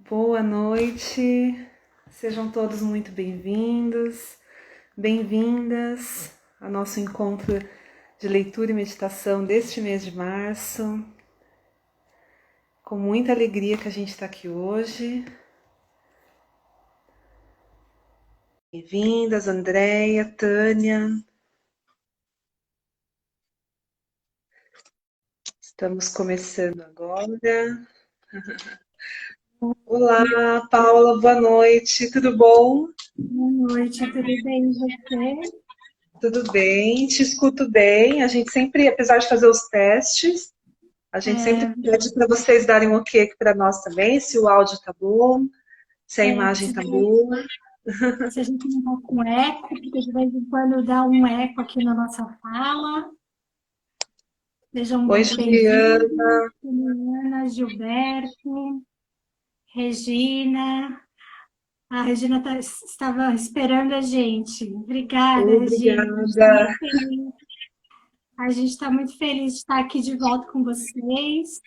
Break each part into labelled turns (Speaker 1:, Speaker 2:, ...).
Speaker 1: Boa noite, sejam todos muito bem-vindos, bem-vindas ao nosso encontro de leitura e meditação deste mês de março. Com muita alegria que a gente está aqui hoje. Bem-vindas, Andréia, Tânia. Estamos começando agora. Olá, Paula, boa noite, tudo bom?
Speaker 2: Boa noite, tudo bem e você?
Speaker 1: Tudo bem, te escuto bem. A gente sempre, apesar de fazer os testes, a gente sempre
Speaker 2: É,
Speaker 1: pede para vocês darem um ok aqui para nós também, se o áudio tá bom, se a imagem tá boa.
Speaker 2: se a gente não está com eco, porque de vez em quando dá um eco aqui na nossa fala. Sejam
Speaker 1: Oi, Juliana.
Speaker 2: bem-vindos, Juliana, Gilberto, Regina. A Regina estava esperando a gente. Obrigada, Regina.
Speaker 1: Obrigada.
Speaker 2: A gente está muito feliz de estar aqui de volta com vocês.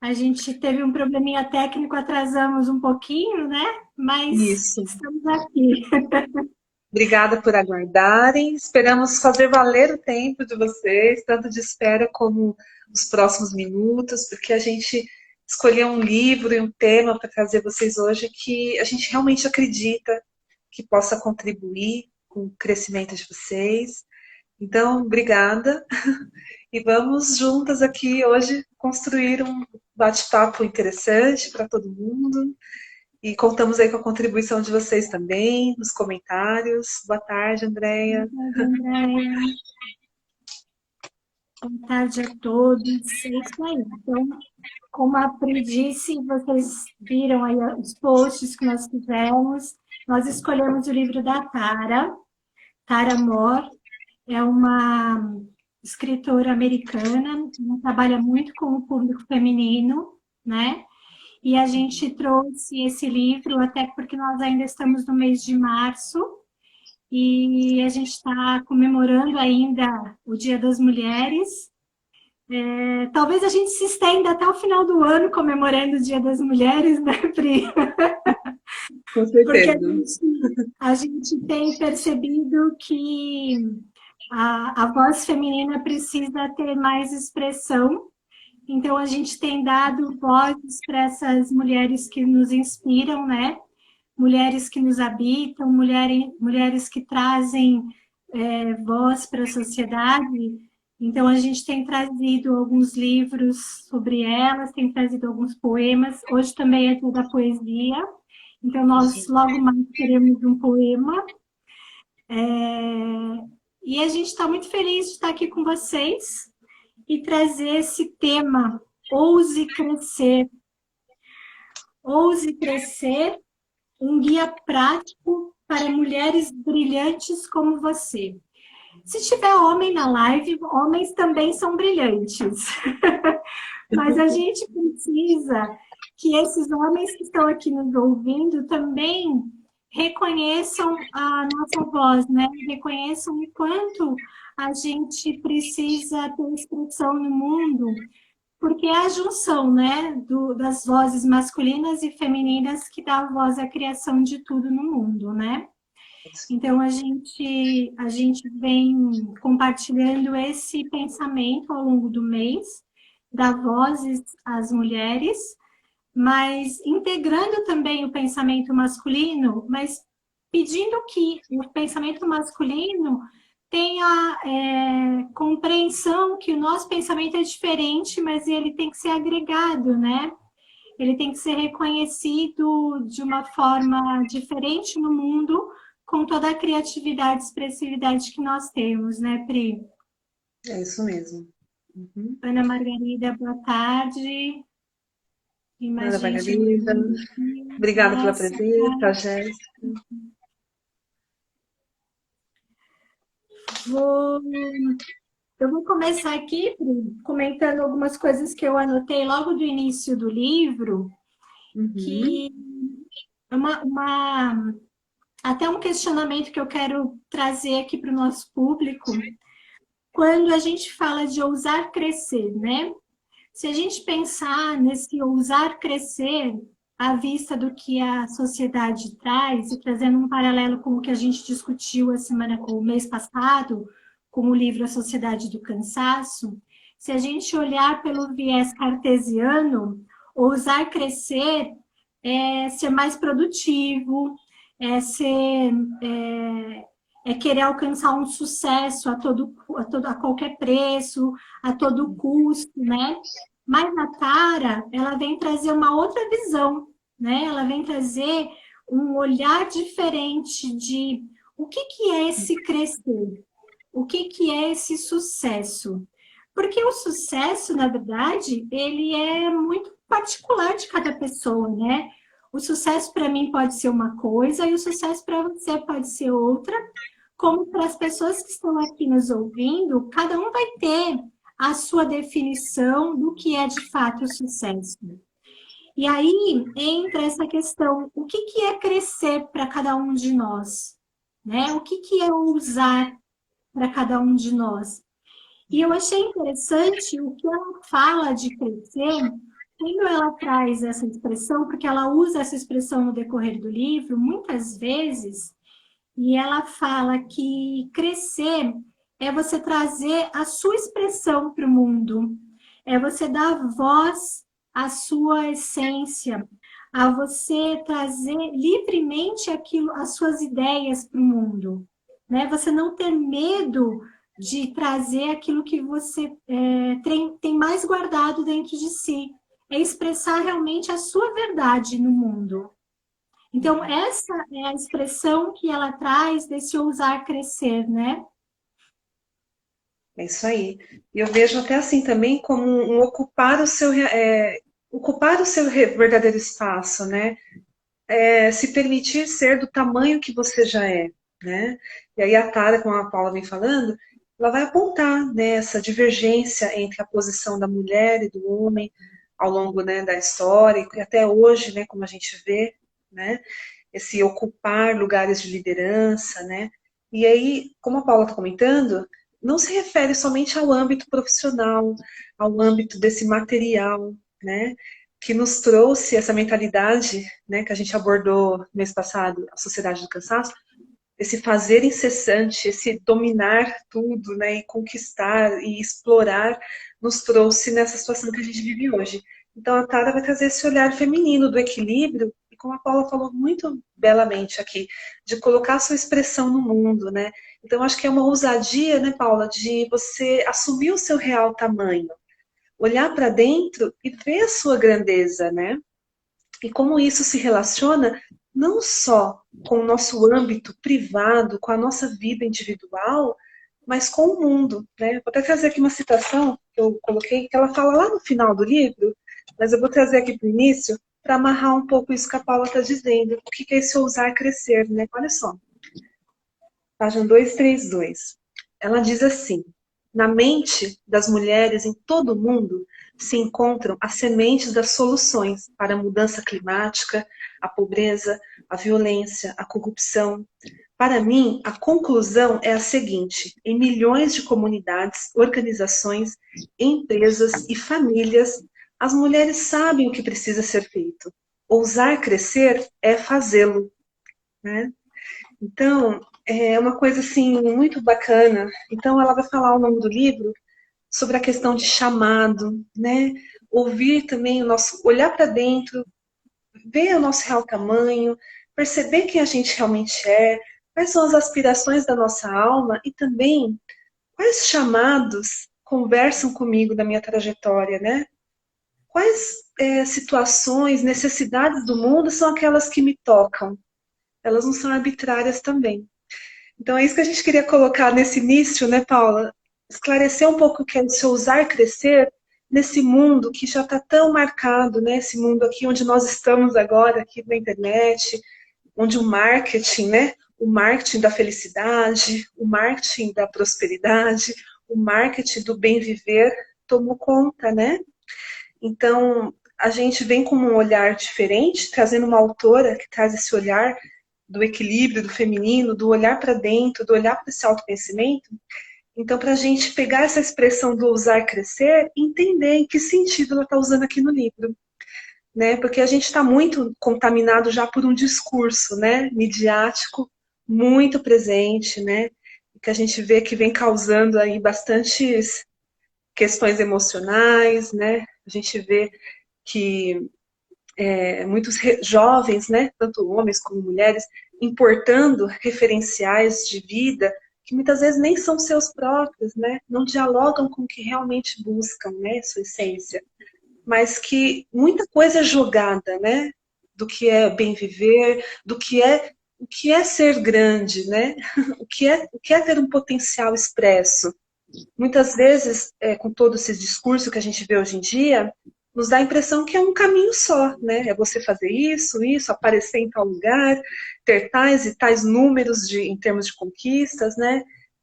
Speaker 2: A gente teve um probleminha técnico, atrasamos um pouquinho, né? Mas
Speaker 1: Isso.
Speaker 2: estamos aqui.
Speaker 1: Obrigada por aguardarem. Esperamos fazer valer o tempo de vocês, tanto de espera como os próximos minutos, porque a gente escolheu um livro e um tema para trazer vocês hoje que a gente realmente acredita que possa contribuir com o crescimento de vocês. Então, obrigada. E vamos juntas aqui hoje construir um bate-papo interessante para todo mundo. E contamos aí com a contribuição de vocês também, nos comentários. Boa tarde, Andréia.
Speaker 2: Andréia. Boa tarde a todos. É isso aí. Então, como a Pri disse, vocês viram aí os posts que nós fizemos. Nós escolhemos o livro da Tara Mohr. É uma escritora americana, que trabalha muito com o público feminino, né? E a gente trouxe esse livro até porque nós ainda estamos no mês de março e a gente está comemorando ainda o Dia das Mulheres. Talvez a gente se estenda até o final do ano comemorando o Dia das Mulheres, né, Pri?
Speaker 1: Com
Speaker 2: Porque
Speaker 1: certeza.
Speaker 2: a gente tem percebido que a voz feminina precisa ter mais expressão. Então, a gente tem dado vozes para essas mulheres que nos inspiram, né? Mulheres que nos habitam, mulheres que trazem voz para a sociedade. Então, a gente tem trazido alguns livros sobre elas, tem trazido alguns poemas. Hoje também é dia da poesia, então nós logo mais teremos um poema. E a gente está muito feliz de estar aqui com vocês e trazer esse tema, Ouse Crescer. Ouse Crescer, um guia prático para mulheres brilhantes como você. Se tiver homem na live, homens também são brilhantes. Mas a gente precisa que esses homens que estão aqui nos ouvindo também reconheçam a nossa voz, né? Reconheçam o quanto a gente precisa ter expressão no mundo, porque é a junção, né, das vozes masculinas e femininas que dá voz à criação de tudo no mundo, né? Então, a gente vem compartilhando esse pensamento ao longo do mês, dar vozes às mulheres, mas integrando também o pensamento masculino, mas pedindo que o pensamento masculino tenha compreensão que o nosso pensamento é diferente, mas ele tem que ser agregado, né? Ele tem que ser reconhecido de uma forma diferente no mundo, com toda a criatividade e expressividade que nós temos, né, Pri?
Speaker 1: É isso mesmo. Uhum.
Speaker 2: Ana Margarida, boa tarde. E
Speaker 1: Ana
Speaker 2: mais gente
Speaker 1: Margarida,
Speaker 2: aqui.
Speaker 1: obrigada pela
Speaker 2: Jéssica.
Speaker 1: presença, Jéssica.
Speaker 2: Vou, eu vou começar aqui, Pri, comentando algumas coisas que eu anotei logo do início do livro,
Speaker 1: Uhum.
Speaker 2: que é até um questionamento que eu quero trazer aqui para o nosso público, quando a gente fala de ousar crescer, né? Se a gente pensar nesse ousar crescer à vista do que a sociedade traz, e trazendo um paralelo com o que a gente discutiu o mês passado, com o livro A Sociedade do Cansaço, se a gente olhar pelo viés cartesiano, ousar crescer é ser mais produtivo, é ser querer alcançar um sucesso a qualquer preço, a todo custo, né? Mas a Tara, ela vem trazer uma outra visão, né? Ela vem trazer um olhar diferente de o que é esse crescer, o que é esse sucesso. Porque o sucesso, na verdade, ele é muito particular de cada pessoa, né? O sucesso para mim pode ser uma coisa e o sucesso para você pode ser outra, como para as pessoas que estão aqui nos ouvindo, cada um vai ter a sua definição do que é de fato o sucesso. E aí entra essa questão, o que é crescer para cada um de nós? Né? O que é ousar para cada um de nós? E eu achei interessante o que ela fala de crescer, quando ela traz essa expressão, porque ela usa essa expressão no decorrer do livro, muitas vezes, e ela fala que crescer é você trazer a sua expressão para o mundo, é você dar voz à sua essência, a você trazer livremente aquilo, as suas ideias para o mundo, né? Você não ter medo de trazer aquilo que você tem mais guardado dentro de si, é expressar realmente a sua verdade no mundo. Então, essa é a expressão que ela traz desse ousar crescer, né?
Speaker 1: É isso aí. E eu vejo até assim também como ocupar o seu verdadeiro espaço, né? Se permitir ser do tamanho que você já é, né? E aí a Tara, como a Paula vem falando, ela vai apontar, né, essa divergência entre a posição da mulher e do homem ao longo, né, da história e até hoje, né, como a gente vê, né? Esse ocupar lugares de liderança, né? E aí, como a Paula está comentando, não se refere somente ao âmbito profissional, ao âmbito desse material, né? Que nos trouxe essa mentalidade, né, que a gente abordou no mês passado, a sociedade do cansaço, esse fazer incessante, esse dominar tudo, né, e conquistar e explorar, nos trouxe nessa situação que a gente vive hoje. Então a Tara vai trazer esse olhar feminino do equilíbrio, e como a Paula falou muito belamente aqui, de colocar a sua expressão no mundo, né? Então acho que é uma ousadia, né, Paula, de você assumir o seu real tamanho, olhar para dentro e ver a sua grandeza, né? E como isso se relaciona não só com o nosso âmbito privado, com a nossa vida individual, mas com o mundo, né? Vou até trazer aqui uma citação que eu coloquei, que ela fala lá no final do livro, mas eu vou trazer aqui para o início para amarrar um pouco isso que a Paula está dizendo. O que é esse ousar crescer, né? Olha só. Página 232. Ela diz assim: na mente das mulheres em todo o mundo se encontram as sementes das soluções para a mudança climática, a pobreza, a violência, a corrupção. Para mim, a conclusão é a seguinte: em milhões de comunidades, organizações, empresas e famílias, as mulheres sabem o que precisa ser feito. Ousar crescer é fazê-lo, né? Então, é uma coisa assim muito bacana. Então, ela vai falar ao longo do livro sobre a questão de chamado, né? Ouvir também o nosso, olhar para dentro, ver o nosso real tamanho, perceber quem a gente realmente é, quais são as aspirações da nossa alma e também quais chamados conversam comigo da minha trajetória, né? Quais situações, necessidades do mundo são aquelas que me tocam? Elas não são arbitrárias também. Então é isso que a gente queria colocar nesse início, né, Paula? Esclarecer um pouco o que é o seu ousar crescer nesse mundo que já está tão marcado, né? Esse mundo aqui onde nós estamos agora, aqui na internet, onde o marketing, né? O marketing da felicidade, o marketing da prosperidade, o marketing do bem viver tomou conta, né? Então a gente vem com um olhar diferente, trazendo uma autora que traz esse olhar do equilíbrio, do feminino, do olhar para dentro, do olhar para esse autoconhecimento. Então, para a gente pegar essa expressão do ousar crescer, entender em que sentido ela está usando aqui no livro, né? Porque a gente está muito contaminado já por um discurso, né, midiático muito presente, né? Que a gente vê que vem causando aí bastantes questões emocionais, né? A gente vê que muitos jovens, né, tanto homens como mulheres, importando referenciais de vida que muitas vezes nem são seus próprios, né? Não dialogam com o que realmente buscam, né, sua essência, mas que muita coisa é jogada, né? Do que é bem viver, do que é o que é ser grande, né? O que é ter um potencial expresso. Muitas vezes, com todo esse discurso que a gente vê hoje em dia, nos dá a impressão que é um caminho só, né? É você fazer isso, aparecer em tal lugar, ter tais e tais números em termos de conquistas, né?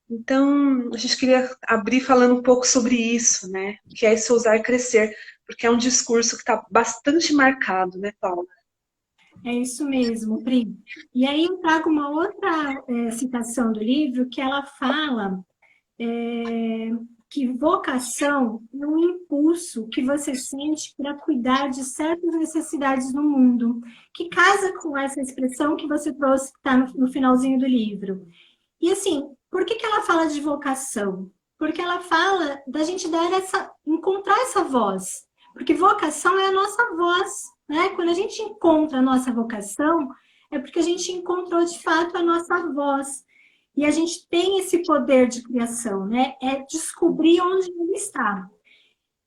Speaker 1: Então, a gente queria abrir falando um pouco sobre isso, né? Que é esse ousar crescer, porque é um discurso que está bastante marcado, né, Paula?
Speaker 2: É isso mesmo, Pri. E aí eu trago uma outra citação do livro que ela fala que vocação é um impulso que você sente para cuidar de certas necessidades no mundo, que casa com essa expressão que você trouxe, que está no finalzinho do livro. E assim, por que ela fala de vocação? Porque ela fala da gente encontrar essa voz. Porque vocação é a nossa voz, né? Quando a gente encontra a nossa vocação, é porque a gente encontrou de fato a nossa voz. E a gente tem esse poder de criação, né? É descobrir onde ele está.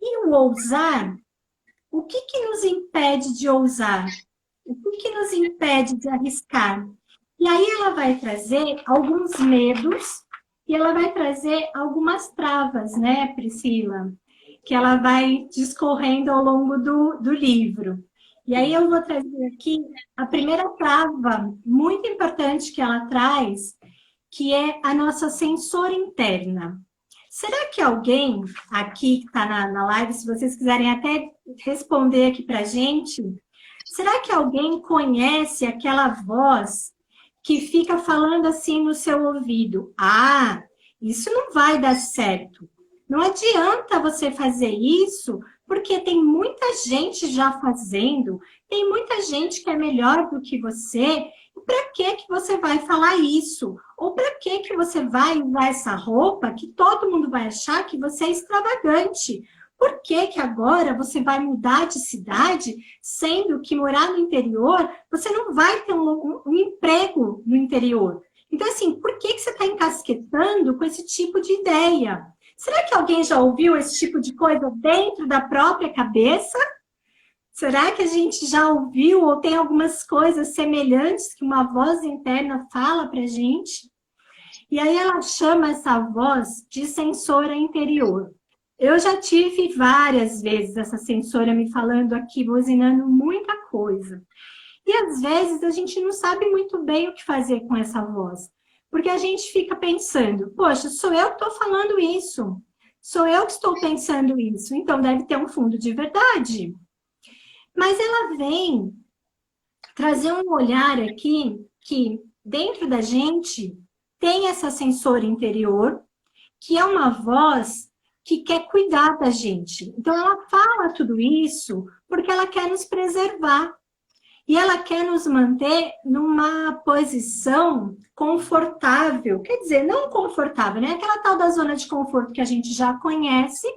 Speaker 2: E o ousar, o que nos impede de ousar? O que nos impede de arriscar? E aí ela vai trazer alguns medos e ela vai trazer algumas travas, né, Priscila? Que ela vai discorrendo ao longo do livro. E aí eu vou trazer aqui a primeira trava muito importante que ela traz, que é a nossa censora interna. Será que alguém aqui que está na live, se vocês quiserem até responder aqui para a gente, será que alguém conhece aquela voz que fica falando assim no seu ouvido? Ah, isso não vai dar certo. Não adianta você fazer isso, porque tem muita gente já fazendo, tem muita gente que é melhor do que você. Para que você vai falar isso? Ou para que você vai usar essa roupa que todo mundo vai achar que você é extravagante? Por que agora você vai mudar de cidade, sendo que morar no interior, você não vai ter um emprego no interior? Então, assim, por que você está encasquetando com esse tipo de ideia? Será que alguém já ouviu esse tipo de coisa dentro da própria cabeça? Será que a gente já ouviu ou tem algumas coisas semelhantes que uma voz interna fala para a gente? E aí ela chama essa voz de censora interior. Eu já tive várias vezes essa censora me falando aqui, buzinando muita coisa. E às vezes a gente não sabe muito bem o que fazer com essa voz. Porque a gente fica pensando, poxa, sou eu que estou falando isso. Sou eu que estou pensando isso. Então deve ter um fundo de verdade. Mas ela vem trazer um olhar aqui que dentro da gente tem essa censora interior, que é uma voz que quer cuidar da gente. Então, ela fala tudo isso porque ela quer nos preservar. E ela quer nos manter numa posição confortável. Quer dizer, não confortável, né? Aquela tal da zona de conforto que a gente já conhece,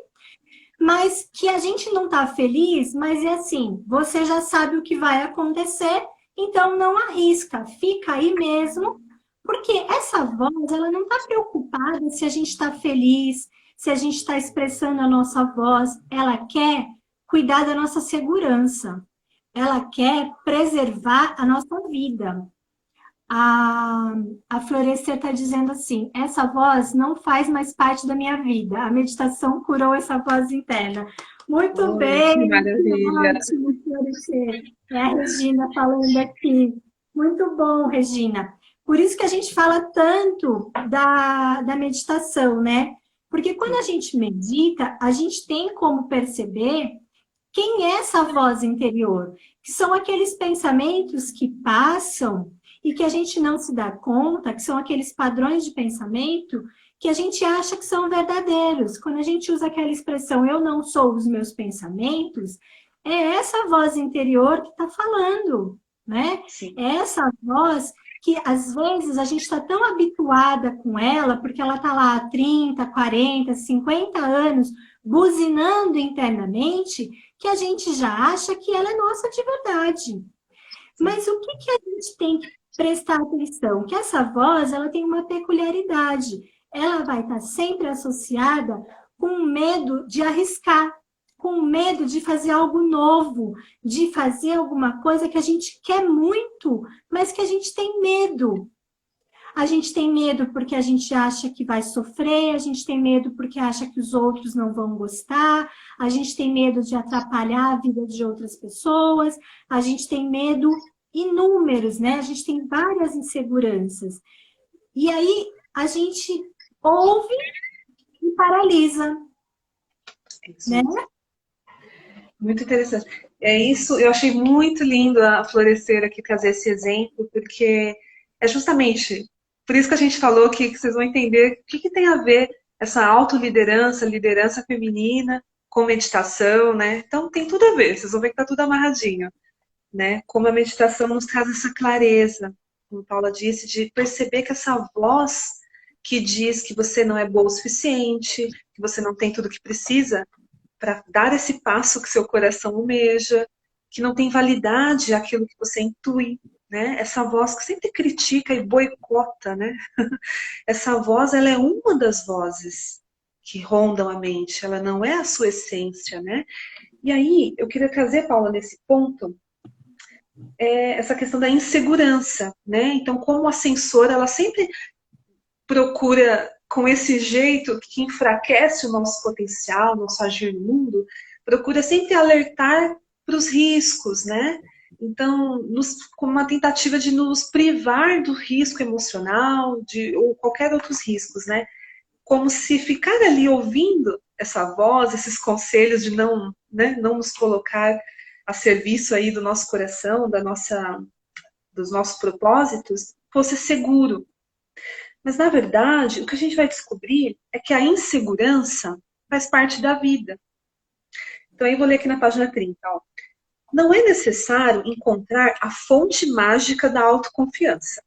Speaker 2: mas que a gente não está feliz, mas é assim, você já sabe o que vai acontecer, então não arrisca, fica aí mesmo, porque essa voz, ela não está preocupada se a gente está feliz, se a gente está expressando a nossa voz, ela quer cuidar da nossa segurança, ela quer preservar a nossa vida. A Florescer está dizendo assim, essa voz não faz mais parte da minha vida. A meditação curou essa voz interna. Muito bem,
Speaker 1: que maravilha.
Speaker 2: ótimo, Florescer. É a Regina falando aqui. Muito bom, Regina. Por isso que a gente fala tanto da meditação, né? Porque quando a gente medita, a gente tem como perceber quem é essa voz interior, que são aqueles pensamentos que passam e que a gente não se dá conta, que são aqueles padrões de pensamento que a gente acha que são verdadeiros. Quando a gente usa aquela expressão, eu não sou os meus pensamentos, é essa voz interior que está falando, né?
Speaker 1: Sim.
Speaker 2: É essa voz que, às vezes, a gente está tão habituada com ela, porque ela está lá há 30, 40, 50 anos, buzinando internamente, que a gente já acha que ela é nossa de verdade.
Speaker 1: Sim.
Speaker 2: Mas o que a gente tem que prestar atenção? Que essa voz, ela tem uma peculiaridade. Ela vai estar sempre associada com medo de arriscar, com medo de fazer algo novo, de fazer alguma coisa que a gente quer muito, mas que a gente tem medo. A gente tem medo porque a gente acha que vai sofrer, a gente tem medo porque acha que os outros não vão gostar, a gente tem medo de atrapalhar a vida de outras pessoas, a gente tem medo inúmeros, né? A gente tem várias inseguranças. E aí a gente ouve e paralisa,
Speaker 1: É isso
Speaker 2: né?
Speaker 1: mesmo. Muito interessante. É isso, eu achei muito lindo a Florescer aqui trazer esse exemplo, porque é justamente por isso que a gente falou que vocês vão entender o que tem a ver essa autoliderança, liderança feminina com meditação, né? Então tem tudo a ver, vocês vão ver que tá tudo amarradinho, né? Como a meditação nos traz essa clareza, como Paula disse, de perceber que essa voz que diz que você não é boa o suficiente, que você não tem tudo o que precisa, para dar esse passo que seu coração almeja, que não tem validade aquilo que você intui, né? Essa voz que sempre critica e boicota, né? Essa voz, ela é uma das vozes que rondam a mente, ela não é a sua essência, né? E aí, eu queria trazer, Paula, nesse ponto, essa questão da insegurança, né? Então, como a censora, ela sempre procura, com esse jeito que enfraquece o nosso potencial, nosso agir no mundo, procura sempre alertar para os riscos, né? Então, com uma tentativa de nos privar do risco emocional, ou qualquer outros riscos, né? Como se ficar ali ouvindo essa voz, esses conselhos de não, né, não nos colocar a serviço aí do nosso coração, dos nossos propósitos, fosse seguro. Mas, na verdade, o que a gente vai descobrir é que a insegurança faz parte da vida. Então, aí eu vou ler aqui na página 30. Ó. Não é necessário encontrar a fonte mágica da autoconfiança,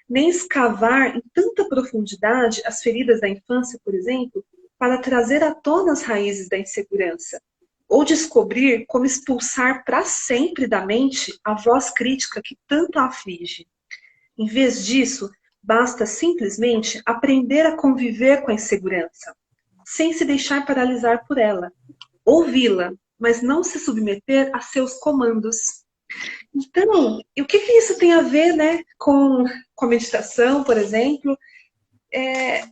Speaker 1: nem escavar em tanta profundidade as feridas da infância, por exemplo, para trazer à tona as raízes da insegurança, ou descobrir como expulsar para sempre da mente a voz crítica que tanto a aflige. Em vez disso, basta simplesmente aprender a conviver com a insegurança, sem se deixar paralisar por ela. Ouvi-la, mas não se submeter a seus comandos. Então, e o que isso tem a ver, né, com a meditação, por exemplo?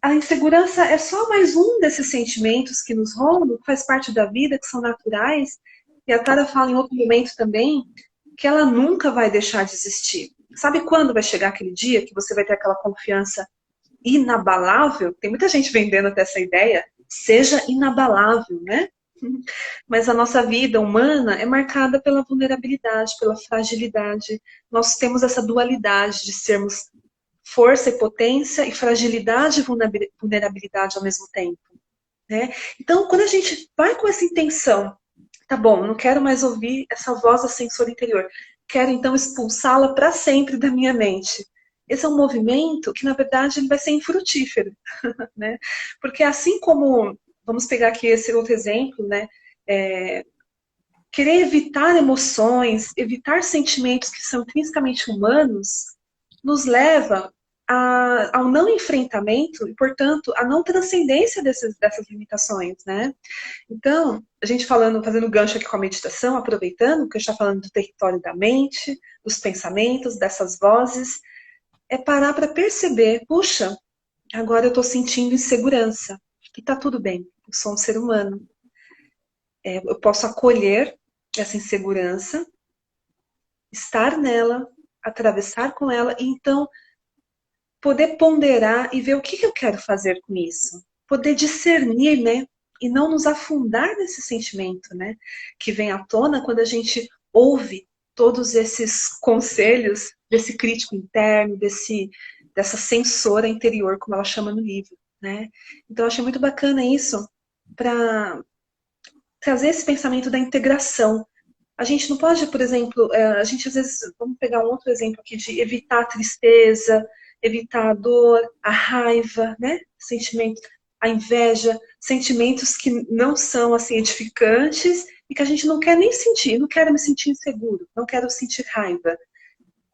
Speaker 1: A insegurança é só mais um desses sentimentos que nos rondam, que faz parte da vida, que são naturais. E a Tara fala em outro momento também que ela nunca vai deixar de existir. Sabe quando vai chegar aquele dia que você vai ter aquela confiança inabalável? Tem muita gente vendendo até essa ideia. Seja inabalável, né? Mas a nossa vida humana é marcada pela vulnerabilidade, pela fragilidade. Nós temos essa dualidade de sermos força e potência e fragilidade e vulnerabilidade ao mesmo tempo. Né? Então, quando a gente vai com essa intenção, tá bom, não quero mais ouvir essa voz da censura interior, quero então expulsá-la para sempre da minha mente. Esse é um movimento que, na verdade, ele vai ser infrutífero. Né? Porque assim como, vamos pegar aqui esse outro exemplo, né? Querer evitar emoções, evitar sentimentos que são intrinsecamente humanos, nos leva ao não enfrentamento e, portanto, à não transcendência dessas limitações, né? Então, a gente fazendo gancho aqui com a meditação, aproveitando que a gente está falando do território da mente, dos pensamentos, dessas vozes, é parar para perceber, puxa, agora eu estou sentindo insegurança. E tá tudo bem, eu sou um ser humano. Eu posso acolher essa insegurança, estar nela, atravessar com ela, e então poder ponderar e ver o que eu quero fazer com isso. Poder discernir, né? E não nos afundar nesse sentimento, né? Que vem à tona quando a gente ouve todos esses conselhos desse crítico interno, dessa censora interior, como ela chama no livro. né? Então, eu achei muito bacana isso para trazer esse pensamento da integração. A gente não pode, por exemplo, a gente às vezes, vamos pegar um outro exemplo aqui de evitar a tristeza, evitar a dor, a raiva, né? Sentimentos, a inveja, sentimentos que não são assim edificantes e que a gente não quer nem sentir. Não quero me sentir inseguro, não quero sentir raiva.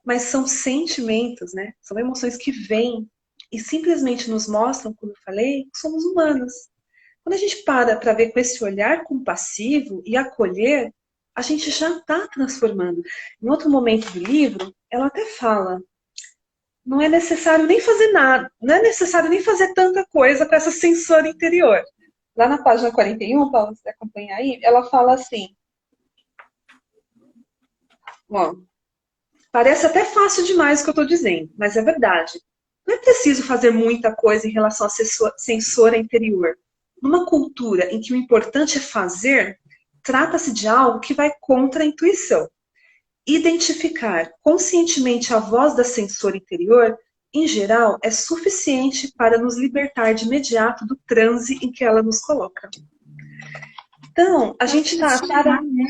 Speaker 1: Mas são sentimentos, né? São emoções que vêm e simplesmente nos mostram, como eu falei, que somos humanos. Quando a gente para ver com esse olhar compassivo e acolher, a gente já está transformando. Em outro momento do livro, ela até fala, não é necessário nem fazer nada, não é necessário nem fazer tanta coisa com essa censura interior. Lá na página 41, Paulo, você acompanha aí, ela fala assim, ó, parece até fácil demais o que eu estou dizendo, mas é verdade. Não é preciso fazer muita coisa em relação à censura interior. Numa cultura em que o importante é fazer, trata-se de algo que vai contra a intuição. Identificar conscientemente a voz da censura interior, em geral, é suficiente para nos libertar de imediato do transe em que ela nos coloca. Então, a gente está...
Speaker 2: Né?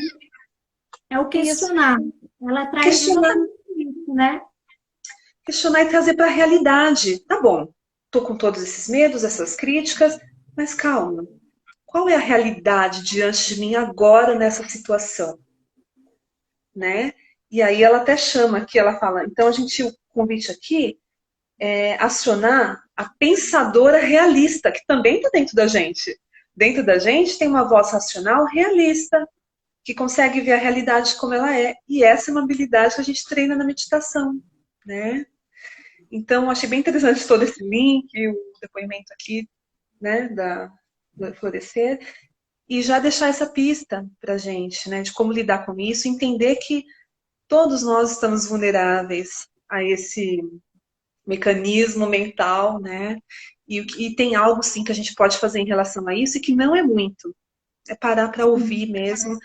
Speaker 2: É o questionar. Ela traz exatamente isso, né?
Speaker 1: Questionar e trazer para a realidade. Tá bom, estou com todos esses medos, essas críticas, mas calma. Qual é a realidade diante de mim agora nessa situação? Né? E aí ela até chama aqui, ela fala, então o convite aqui é acionar a pensadora realista, que também está dentro da gente. Dentro da gente tem uma voz racional realista, que consegue ver a realidade como ela é. E essa é uma habilidade que a gente treina na meditação, né? Então, achei bem interessante todo esse link, o depoimento aqui, né, do Florescer, e já deixar essa pista para a gente, né, de como lidar com isso, entender que todos nós estamos vulneráveis a esse mecanismo mental, né, e tem algo, sim, que a gente pode fazer em relação a isso, e que não é muito, é parar para ouvir mesmo,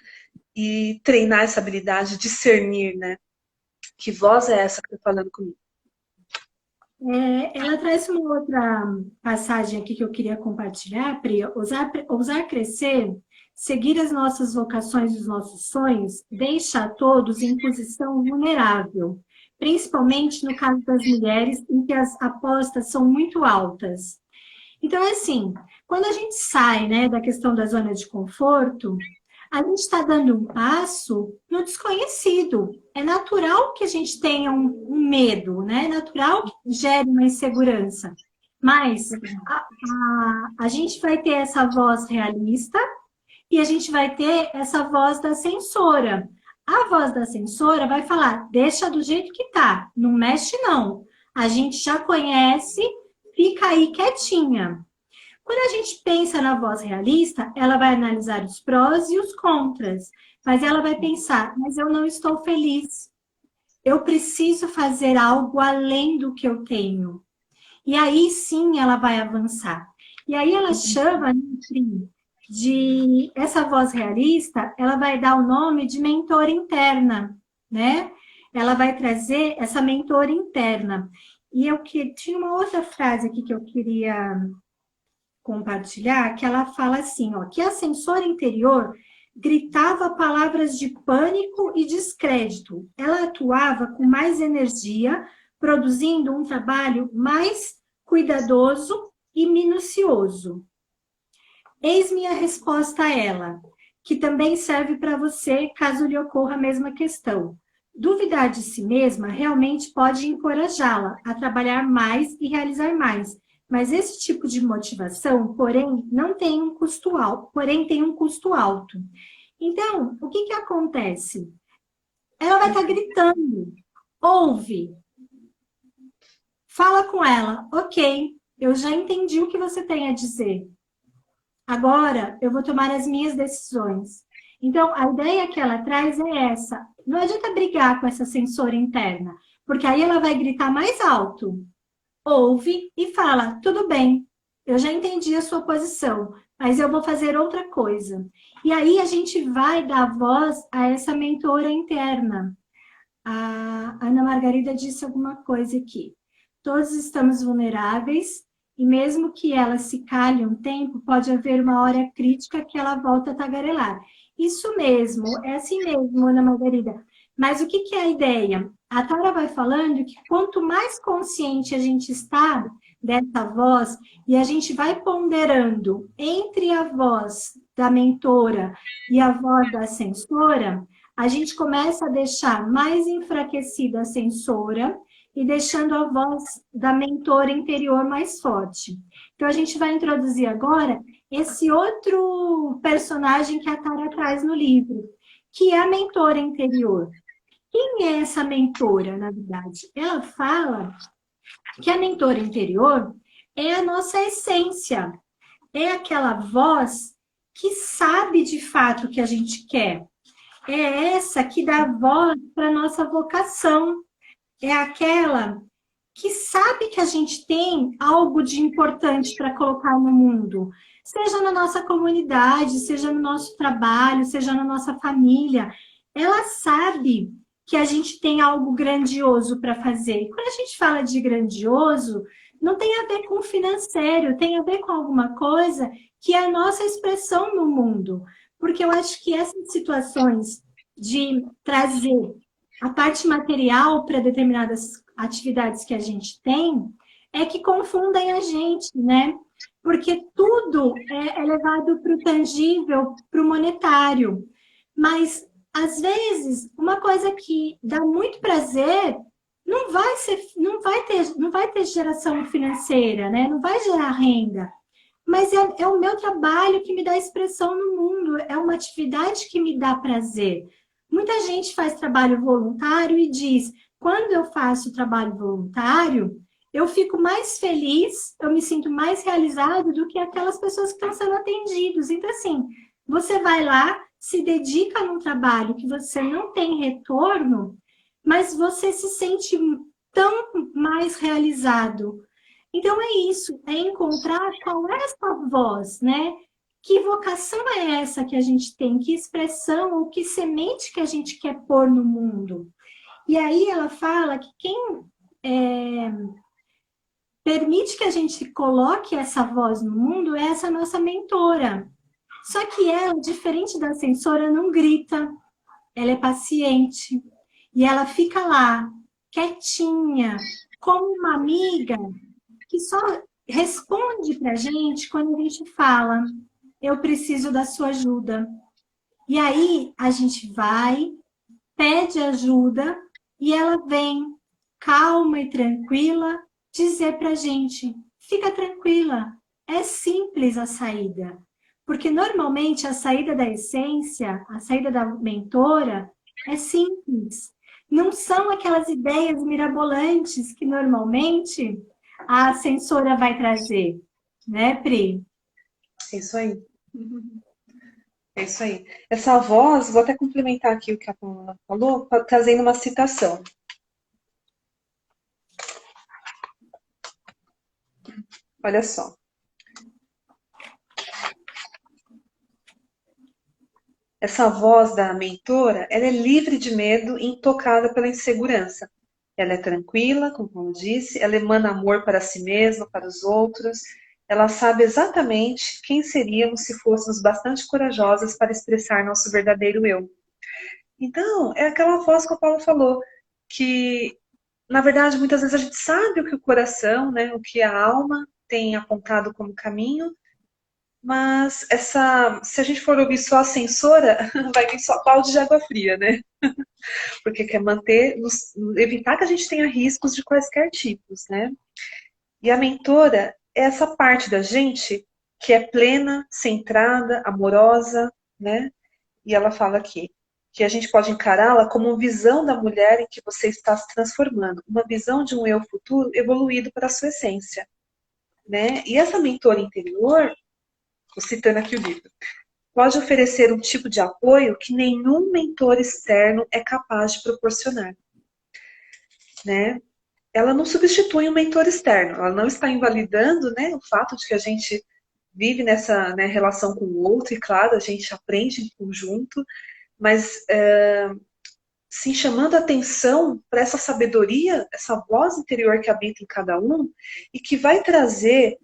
Speaker 1: e treinar essa habilidade de discernir, né, que voz é essa que está falando comigo.
Speaker 2: Ela traz uma outra passagem aqui que eu queria compartilhar, Pri. Ousar crescer, seguir as nossas vocações e os nossos sonhos, deixa a todos em posição vulnerável, principalmente no caso das mulheres, em que as apostas são muito altas. Então, é assim, quando a gente sai, né, da questão da zona de conforto, a gente está dando um passo no desconhecido. É natural que a gente tenha um medo, né? É natural que gere uma insegurança. Mas a gente vai ter essa voz realista e a gente vai ter essa voz da censora. A voz da censora vai falar, deixa do jeito que tá, não mexe não. A gente já conhece, fica aí quietinha. Quando a gente pensa na voz realista, ela vai analisar os prós e os contras, mas ela vai pensar, mas eu não estou feliz. Eu preciso fazer algo além do que eu tenho. E aí sim ela vai avançar. E aí ela chama de essa voz realista, ela vai dar o nome de mentora interna, né? Ela vai trazer essa mentora interna. E eu que tinha uma outra frase aqui que eu queria compartilhar, que ela fala assim, ó, que a censora interior gritava palavras de pânico e descrédito. Ela atuava com mais energia, produzindo um trabalho mais cuidadoso e minucioso. Eis minha resposta a ela, que também serve para você, caso lhe ocorra a mesma questão. Duvidar de si mesma realmente pode encorajá-la a trabalhar mais e realizar mais, mas esse tipo de motivação, porém, não tem um custo alto, porém tem um custo alto. Então, o que acontece? Ela vai estar gritando, ouve, fala com ela, ok, eu já entendi o que você tem a dizer. Agora, eu vou tomar as minhas decisões. Então, a ideia que ela traz é essa. Não adianta brigar com essa censora interna, porque aí ela vai gritar mais alto. Ouve e fala, tudo bem, eu já entendi a sua posição, mas eu vou fazer outra coisa. E aí a gente vai dar voz a essa mentora interna. A Ana Margarida disse alguma coisa aqui. Todos estamos vulneráveis e mesmo que ela se cale um tempo, pode haver uma hora crítica que ela volta a tagarelar. Isso mesmo, é assim mesmo, Ana Margarida. Mas o que que é a ideia? A Tara vai falando que quanto mais consciente a gente está dessa voz, e a gente vai ponderando entre a voz da mentora e a voz da censora, a gente começa a deixar mais enfraquecida a censora e deixando a voz da mentora interior mais forte. Então, a gente vai introduzir agora esse outro personagem que a Tara traz no livro, que é a mentora interior. Quem é essa mentora, na verdade? Ela fala que a mentora interior é a nossa essência, é aquela voz que sabe de fato o que a gente quer. É essa que dá voz para a nossa vocação. É aquela que sabe que a gente tem algo de importante para colocar no mundo, seja na nossa comunidade, seja no nosso trabalho, seja na nossa família. Ela sabe que a gente tem algo grandioso para fazer. E quando a gente fala de grandioso, não tem a ver com financeiro, tem a ver com alguma coisa que é a nossa expressão no mundo. Porque eu acho que essas situações de trazer a parte material para determinadas atividades que a gente tem é que confundem a gente, né? Porque tudo é levado para o tangível, para o monetário. Mas, às vezes, uma coisa que dá muito prazer não vai ter geração financeira, né? Não vai gerar renda. Mas é o meu trabalho que me dá expressão no mundo, é uma atividade que me dá prazer. Muita gente faz trabalho voluntário e diz, quando eu faço trabalho voluntário, eu fico mais feliz, eu me sinto mais realizado do que aquelas pessoas que estão sendo atendidos. Então, assim, você vai lá, se dedica num trabalho que você não tem retorno, mas você se sente tão mais realizado. Então, é isso, é encontrar qual é essa voz, né? Que vocação é essa que a gente tem? Que expressão ou que semente que a gente quer pôr no mundo? E aí ela fala que quem permite que a gente coloque essa voz no mundo é essa nossa mentora. Só que ela, diferente da censora, não grita, ela é paciente. E ela fica lá, quietinha, como uma amiga que só responde para a gente quando a gente fala, eu preciso da sua ajuda. E aí a gente vai, pede ajuda e ela vem calma e tranquila dizer para a gente, fica tranquila, é simples a saída. Porque normalmente a saída da essência, a saída da mentora é simples. Não são aquelas ideias mirabolantes que normalmente a censora vai trazer, né, Pri?
Speaker 1: É isso aí. É isso aí. Essa voz, vou até complementar aqui o que a Paula falou, trazendo uma citação. Olha só. Essa voz da mentora, ela é livre de medo e intocada pela insegurança. Ela é tranquila, como eu disse, ela emana amor para si mesma, para os outros. Ela sabe exatamente quem seríamos se fôssemos bastante corajosas para expressar nosso verdadeiro eu. Então, é aquela voz que a Paula falou, que, na verdade, muitas vezes a gente sabe o que o coração, né, o que a alma tem apontado como caminho, mas se a gente for ouvir só a censora, vai vir só balde de água fria, né? Porque quer evitar que a gente tenha riscos de quaisquer tipos, né? E a mentora é essa parte da gente que é plena, centrada, amorosa, né? E ela fala aqui que a gente pode encará-la como uma visão da mulher em que você está se transformando, uma visão de um eu futuro evoluído para a sua essência, né? E essa mentora interior, vou citando aqui o livro, pode oferecer um tipo de apoio que nenhum mentor externo é capaz de proporcionar, né? Ela não substitui um mentor externo, ela não está invalidando, né, o fato de que a gente vive nessa, né, relação com o outro, e claro, a gente aprende em conjunto, mas sim chamando a atenção para essa sabedoria, essa voz interior que habita em cada um, e que vai trazer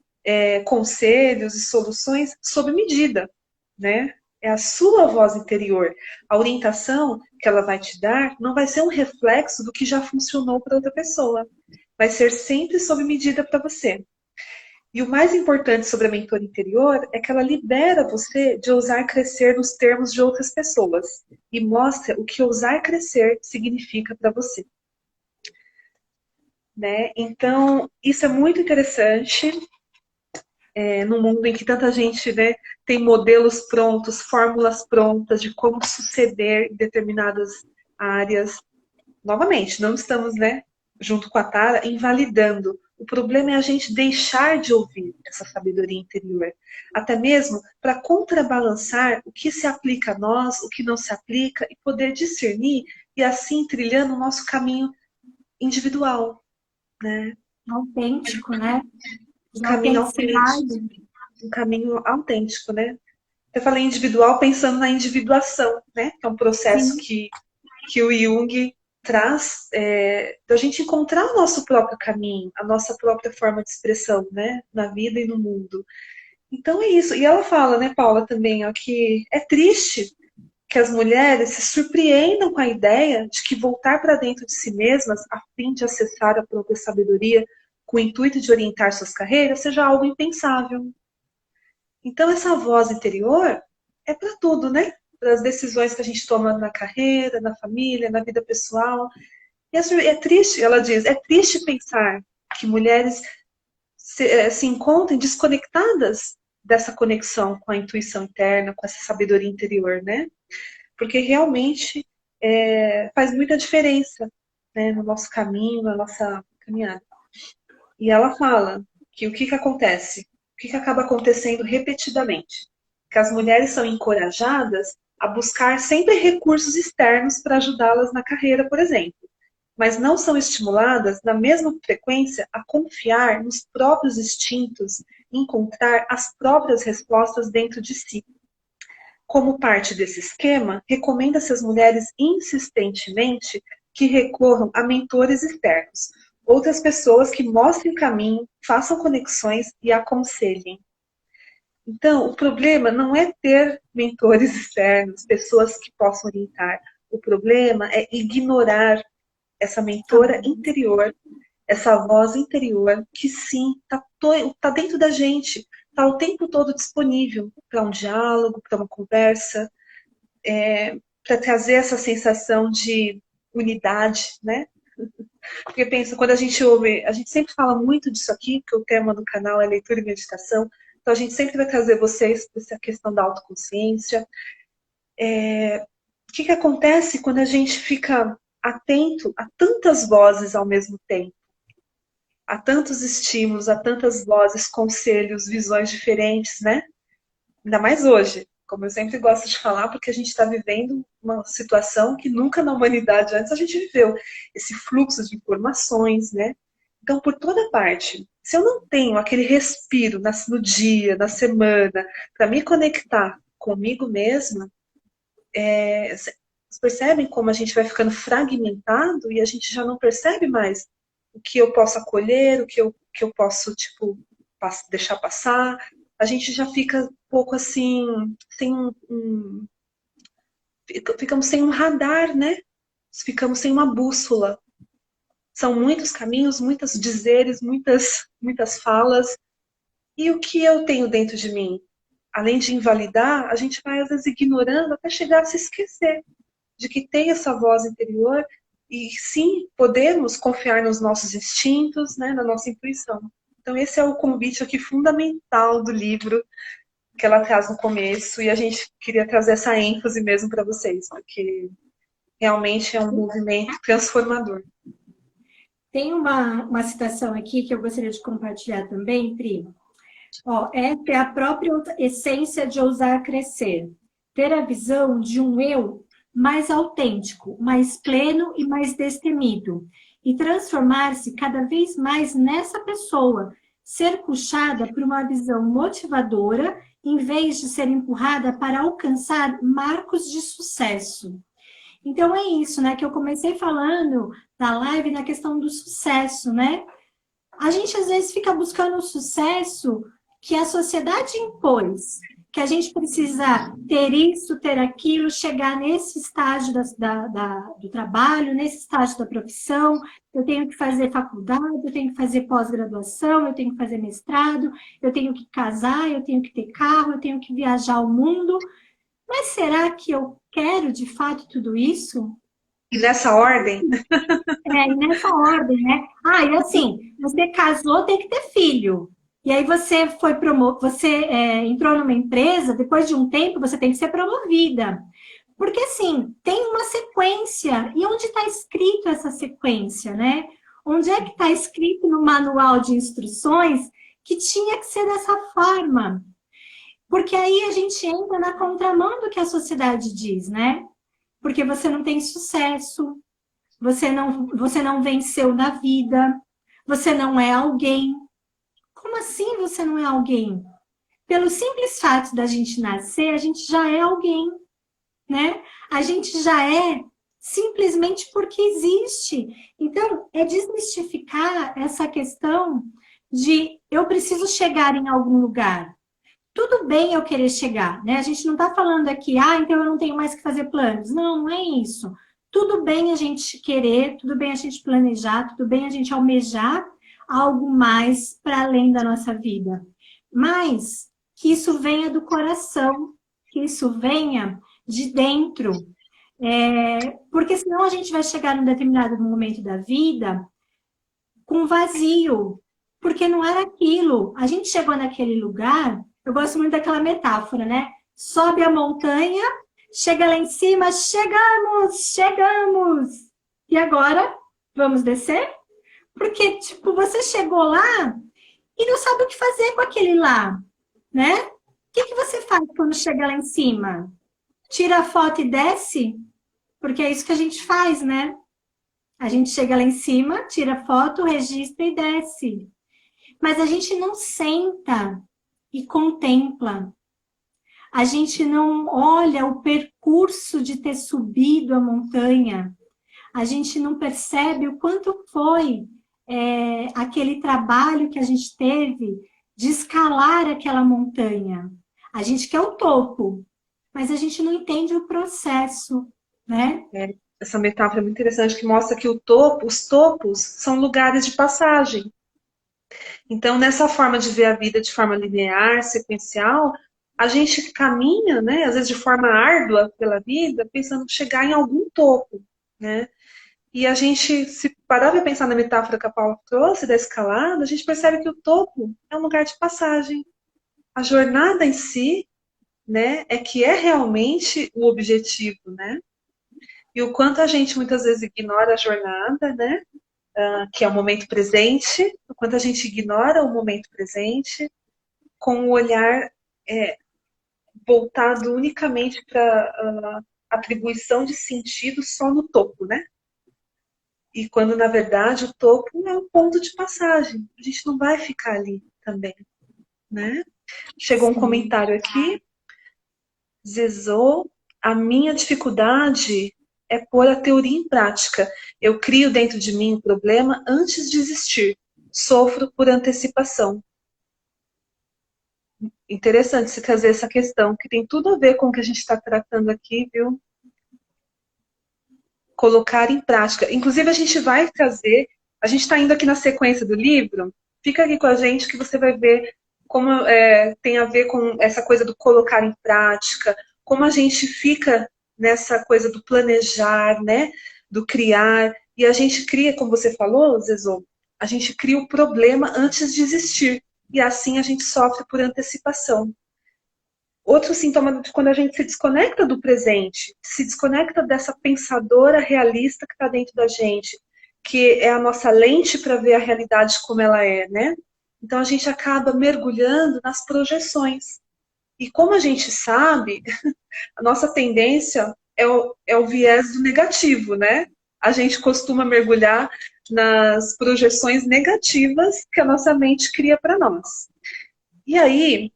Speaker 1: conselhos e soluções sob medida, né? É a sua voz interior. A orientação que ela vai te dar não vai ser um reflexo do que já funcionou para outra pessoa. Vai ser sempre sob medida para você. E o mais importante sobre a mentora interior é que ela libera você de ousar crescer nos termos de outras pessoas e mostra o que ousar crescer significa para você. Né? Então, isso é muito interessante. Num mundo em que tanta gente, né, tem modelos prontos, fórmulas prontas de como suceder em determinadas áreas. Novamente, não estamos, né, junto com a Tara, invalidando. O problema é a gente deixar de ouvir essa sabedoria interior. Até mesmo para contrabalançar o que se aplica a nós, o que não se aplica, e poder discernir e assim trilhando o nosso caminho individual. Né?
Speaker 2: Autêntico, né?
Speaker 1: Um
Speaker 2: De
Speaker 1: caminho
Speaker 2: autenticidade.
Speaker 1: autêntico. Um caminho autêntico, né? Eu falei individual pensando na individuação, né? Que é um processo
Speaker 2: Sim.
Speaker 1: que o Jung traz da gente encontrar o nosso próprio caminho, a nossa própria forma de expressão, né? Na vida e no mundo. Então é isso. E ela fala, né, Paula, também, ó, que é triste que as mulheres se surpreendam com a ideia de que voltar para dentro de si mesmas, a fim de acessar a própria sabedoria, com o intuito de orientar suas carreiras, seja algo impensável. Então, essa voz interior é para tudo, né? Para as decisões que a gente toma na carreira, na família, na vida pessoal. E é triste, ela diz, é triste pensar que mulheres se encontrem desconectadas dessa conexão com a intuição interna, com essa sabedoria interior, né? Porque realmente faz muita diferença, né, no nosso caminho, na nossa caminhada. E ela fala que o que acontece? O que acaba acontecendo repetidamente? Que as mulheres são encorajadas a buscar sempre recursos externos para ajudá-las na carreira, por exemplo, mas não são estimuladas na mesma frequência a confiar nos próprios instintos e encontrar as próprias respostas dentro de si. Como parte desse esquema, recomenda-se às mulheres insistentemente que recorram a mentores externos, outras pessoas que mostrem o caminho, façam conexões e aconselhem. Então, o problema não é ter mentores externos, pessoas que possam orientar. O problema é ignorar essa mentora interior, essa voz interior, que sim, tá dentro da gente, está o tempo todo disponível para um diálogo, para uma conversa, para trazer essa sensação de unidade, né? Porque pensa, quando a gente ouve, a gente sempre fala muito disso aqui, porque o tema do canal é leitura e meditação, então a gente sempre vai trazer vocês para essa questão da autoconsciência. O que acontece quando a gente fica atento a tantas vozes ao mesmo tempo? A tantos estímulos, a tantas vozes, conselhos, visões diferentes, né? Ainda mais hoje, como eu sempre gosto de falar, porque a gente está vivendo uma situação que nunca na humanidade antes a gente viveu. Esse fluxo de informações, né? Então, por toda parte, se eu não tenho aquele respiro no dia, na semana, para me conectar comigo mesma, vocês percebem como a gente vai ficando fragmentado e a gente já não percebe mais o que eu posso acolher, o que eu posso, tipo, deixar passar. A gente já fica um pouco assim, ficamos sem um radar, né? Ficamos sem uma bússola. São muitos caminhos, muitos dizeres, muitas falas. E o que eu tenho dentro de mim? Além de invalidar, a gente vai às vezes ignorando até chegar a se esquecer de que tem essa voz interior e sim, podemos confiar nos nossos instintos, né, na nossa intuição. Então esse é o convite aqui fundamental do livro que ela traz no começo e a gente queria trazer essa ênfase mesmo para vocês, porque realmente é um movimento transformador.
Speaker 2: Tem uma citação aqui que eu gostaria de compartilhar também, Pri. Ó, essa é a própria essência de ousar crescer. Ter a visão de um eu mais autêntico, mais pleno e mais destemido. E transformar-se cada vez mais nessa pessoa. Ser puxada por uma visão motivadora, em vez de ser empurrada para alcançar marcos de sucesso. Então é isso, né? Que eu comecei falando na live na questão do sucesso, né? A gente às vezes fica buscando o sucesso que a sociedade impôs, que a gente precisa ter isso, ter aquilo, chegar nesse estágio do trabalho, nesse estágio da profissão, eu tenho que fazer faculdade, eu tenho que fazer pós-graduação, eu tenho que fazer mestrado, eu tenho que casar, eu tenho que ter carro, eu tenho que viajar o mundo. Mas será que eu quero de fato tudo isso?
Speaker 1: E nessa ordem?
Speaker 2: E nessa ordem, né? E assim, você casou, tem que ter filho. E aí você entrou numa empresa, depois de um tempo você tem que ser promovida. Porque assim, tem uma sequência. E onde está escrito essa sequência, né? Onde é que está escrito no manual de instruções que tinha que ser dessa forma? Porque aí a gente entra na contramão do que a sociedade diz, né? Porque você não tem sucesso, você não venceu na vida, você não é alguém. Como assim você não é alguém? Pelo simples fato da gente nascer, a gente já é alguém, né? A gente já é simplesmente porque existe. Então, é desmistificar essa questão de eu preciso chegar em algum lugar. Tudo bem eu querer chegar, né? A gente não está falando aqui, então eu não tenho mais que fazer planos. Não, não é isso. Tudo bem a gente querer, tudo bem a gente planejar, tudo bem a gente almejar algo mais para além da nossa vida. Mas que isso venha do coração, que isso venha de dentro. Porque senão a gente vai chegar num determinado momento da vida com vazio, porque não era aquilo. A gente chegou naquele lugar, eu gosto muito daquela metáfora, né? Sobe a montanha, chega lá em cima, chegamos! E agora, vamos descer? Porque, tipo, você chegou lá e não sabe o que fazer com aquele lá, né? O que você faz quando chega lá em cima? Tira a foto e desce? Porque é isso que a gente faz, né? A gente chega lá em cima, tira foto, registra e desce. Mas a gente não senta e contempla. A gente não olha o percurso de ter subido a montanha. A gente não percebe o quanto foi aquele trabalho que a gente teve de escalar aquela montanha. A gente quer o topo, mas a gente não entende o processo, né?
Speaker 1: Essa metáfora é muito interessante, que mostra que os topos são lugares de passagem. Então, nessa forma de ver a vida de forma linear, sequencial, a gente caminha, né, às vezes de forma árdua pela vida, pensando chegar em algum topo, né? E a gente, se parar para pensar na metáfora que a Paula trouxe da escalada, a gente percebe que o topo é um lugar de passagem. A jornada em si, né, é que é realmente o objetivo, né? E o quanto a gente muitas vezes ignora a jornada, né? Que é o momento presente, o quanto a gente ignora o momento presente, com o olhar voltado unicamente para atribuição de sentido só no topo, né? E quando, na verdade, o topo é um ponto de passagem. A gente não vai ficar ali também, né? Chegou um comentário aqui. Zezou, a minha dificuldade é pôr a teoria em prática. Eu crio dentro de mim o problema antes de existir. Sofro por antecipação. Interessante você trazer essa questão, que tem tudo a ver com o que a gente está tratando aqui, viu? Colocar em prática. Inclusive, a gente vai trazer, a gente está indo aqui na sequência do livro, fica aqui com a gente que você vai ver como tem a ver com essa coisa do colocar em prática, como a gente fica nessa coisa do planejar, né? Do criar, e a gente cria, como você falou, Zezô, a gente cria o problema antes de existir, e assim a gente sofre por antecipação. Outro sintoma de quando a gente se desconecta do presente, se desconecta dessa pensadora realista que está dentro da gente, que é a nossa lente para ver a realidade como ela é, né? Então a gente acaba mergulhando nas projeções. E como a gente sabe, a nossa tendência é o viés do negativo, né? A gente costuma mergulhar nas projeções negativas que a nossa mente cria para nós. E aí,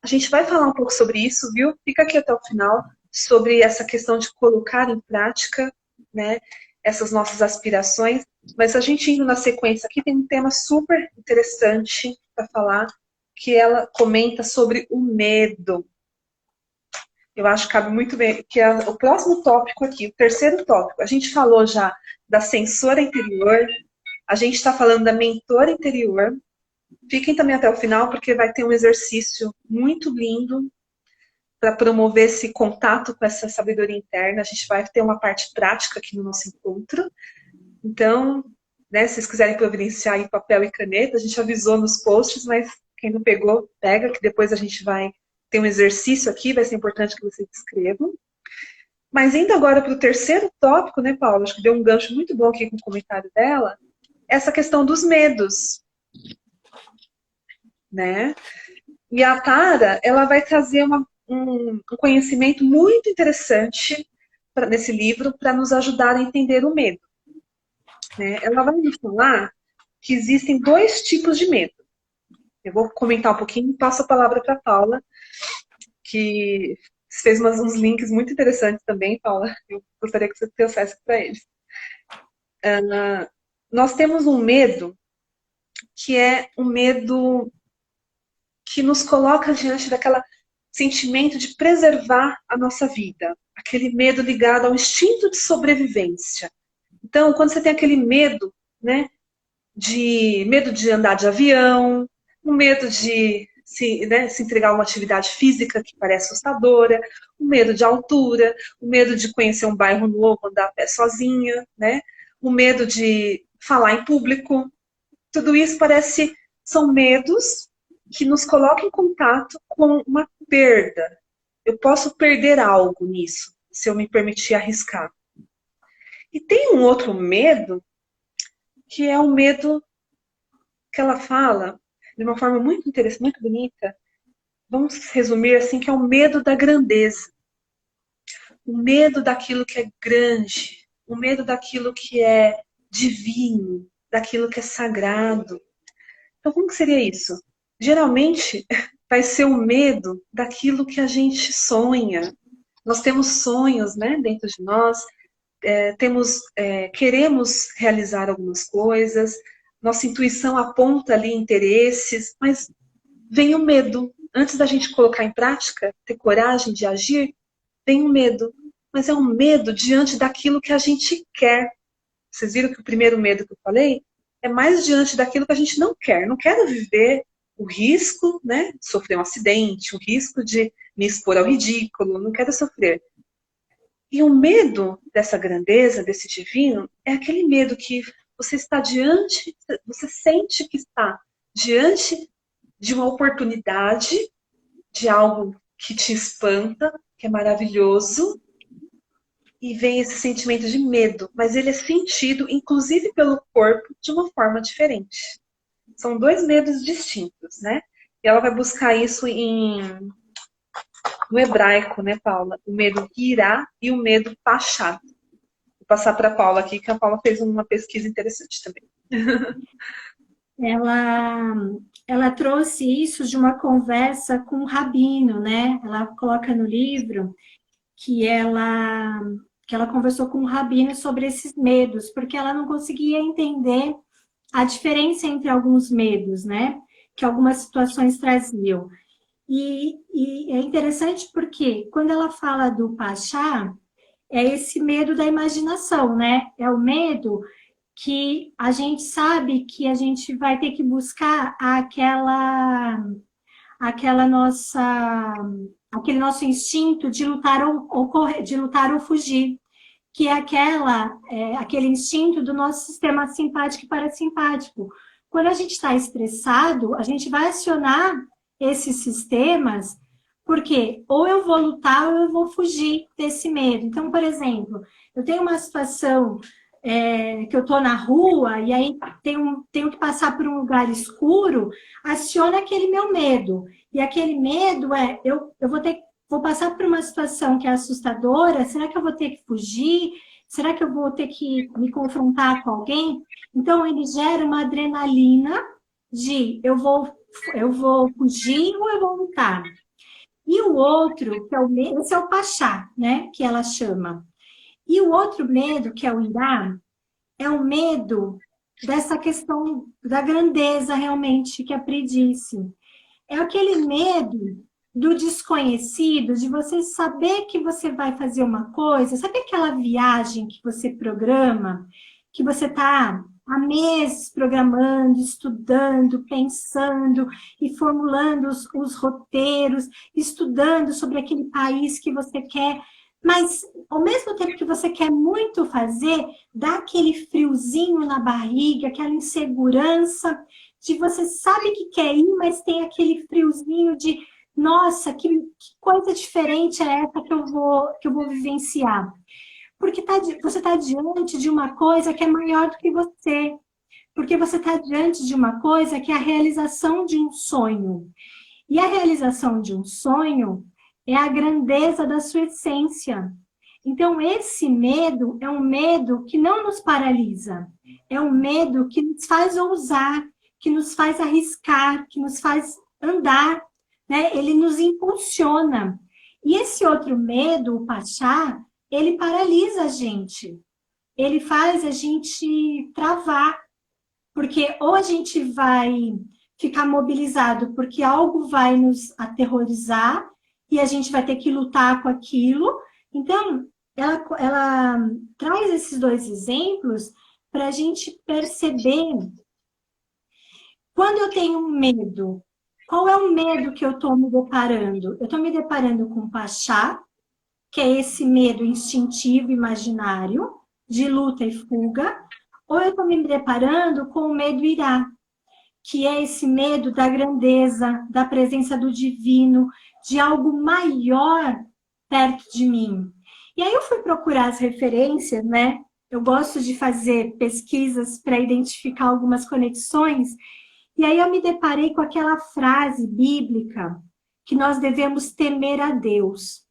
Speaker 1: a gente vai falar um pouco sobre isso, viu? Fica aqui até o final, sobre essa questão de colocar em prática, né, essas nossas aspirações. Mas a gente indo na sequência aqui, tem um tema super interessante para falar, que ela comenta sobre o medo. Eu acho que cabe muito bem, que é o próximo tópico aqui, o terceiro tópico. A gente falou já da censora interior, a gente está falando da mentora interior. Fiquem também até o final, porque vai ter um exercício muito lindo para promover esse contato com essa sabedoria interna. A gente vai ter uma parte prática aqui no nosso encontro. Então, né, se vocês quiserem providenciar aí papel e caneta, a gente avisou nos posts, mas quem não pegou, pega, que depois a gente vai ter um exercício aqui, vai ser importante que vocês escrevam. Mas indo agora para o terceiro tópico, né, Paula? Acho que deu um gancho muito bom aqui com o comentário dela, essa questão dos medos, né? E a Tara, ela vai trazer um conhecimento muito interessante nesse livro para nos ajudar a entender o medo. Né? Ela vai nos falar que existem dois tipos de medo. Eu vou comentar um pouquinho e passo a palavra para a Paula, que fez uns links muito interessantes também, Paula. Eu gostaria que você trouxesse para eles. Nós temos um medo que é um medo que nos coloca diante daquele sentimento de preservar a nossa vida. Aquele medo ligado ao instinto de sobrevivência. Então, quando você tem aquele medo, né, medo de andar de avião, o medo de se entregar a uma atividade física que parece assustadora, o medo de altura, o medo de conhecer um bairro novo, andar a pé sozinha, né, o medo de falar em público. Tudo isso são medos que nos colocam em contato com uma perda. Eu posso perder algo nisso, se eu me permitir arriscar. E tem um outro medo, que é o medo que ela fala de uma forma muito interessante, muito bonita. Vamos resumir assim, que é o medo da grandeza. O medo daquilo que é grande, o medo daquilo que é divino, daquilo que é sagrado. Então, como que seria isso? Geralmente, vai ser o medo daquilo que a gente sonha. Nós temos sonhos, né, dentro de nós, queremos realizar algumas coisas, nossa intuição aponta ali interesses, mas vem o medo. Antes da gente colocar em prática, ter coragem de agir, vem o medo. Mas é um medo diante daquilo que a gente quer. Vocês viram que o primeiro medo que eu falei é mais diante daquilo que a gente não quer. Não quero viver o risco, né, de sofrer um acidente, o risco de me expor ao ridículo, não quero sofrer. E o medo dessa grandeza, desse divino, é aquele medo que você está diante, você sente que está diante de uma oportunidade, de algo que te espanta, que é maravilhoso, e vem esse sentimento de medo, mas ele é sentido, inclusive pelo corpo, de uma forma diferente. São dois medos distintos, né? E ela vai buscar isso no hebraico, né, Paula? O medo irá e o medo pachá. Vou passar para a Paula aqui, que a Paula fez uma pesquisa interessante também.
Speaker 2: Ela trouxe isso de uma conversa com um rabino, né? Ela coloca no livro que ela conversou com um rabino sobre esses medos, porque ela não conseguia entender a diferença entre alguns medos, né? Que algumas situações traziam. E é interessante porque quando ela fala do pachá, é esse medo da imaginação, né? É o medo que a gente sabe que a gente vai ter que buscar aquele nosso instinto de lutar ou correr, de lutar ou fugir, que é aquele instinto do nosso sistema simpático e parasimpático. Quando a gente está estressado, a gente vai acionar esses sistemas, porque ou eu vou lutar ou eu vou fugir desse medo. Então, por exemplo, eu tenho uma situação que eu estou na rua e aí tenho que passar por um lugar escuro, aciona aquele meu medo. E aquele medo eu vou passar por uma situação que é assustadora, será que eu vou ter que fugir? Será que eu vou ter que me confrontar com alguém? Então, ele gera uma adrenalina de eu vou fugir ou eu vou lutar. E o outro, que é o medo, esse é o pachá, né, que ela chama. E o outro medo, que é o irá, é o medo dessa questão da grandeza realmente que a Pri disse. É aquele medo do desconhecido, de você saber que você vai fazer uma coisa, sabe aquela viagem que você programa, que você está há meses programando, estudando, pensando e formulando os roteiros, estudando sobre aquele país que você quer, mas ao mesmo tempo que você quer muito fazer, dá aquele friozinho na barriga, aquela insegurança de você sabe que quer ir, mas tem aquele friozinho de nossa, que coisa diferente é essa que eu vou vivenciar? Porque você está diante de uma coisa que é maior do que você. Porque você está diante de uma coisa que é a realização de um sonho. E a realização de um sonho é a grandeza da sua essência. Então, esse medo é um medo que não nos paralisa. É um medo que nos faz ousar, que nos faz arriscar, que nos faz andar, né? Ele nos impulsiona. E esse outro medo, o pachá, ele paralisa a gente. Ele faz a gente travar. Porque ou a gente vai ficar mobilizado porque algo vai nos aterrorizar e a gente vai ter que lutar com aquilo. Então, ela traz esses dois exemplos para a gente perceber quando eu tenho medo. Qual é o medo que eu estou me deparando? Eu estou me deparando com o pachá, que é esse medo instintivo, imaginário, de luta e fuga, ou eu estou me deparando com o medo irá, que é esse medo da grandeza, da presença do divino, de algo maior perto de mim. E aí eu fui procurar as referências, né? Eu gosto de fazer pesquisas para identificar algumas conexões, e aí eu me deparei com aquela frase bíblica que nós devemos temer a Deus.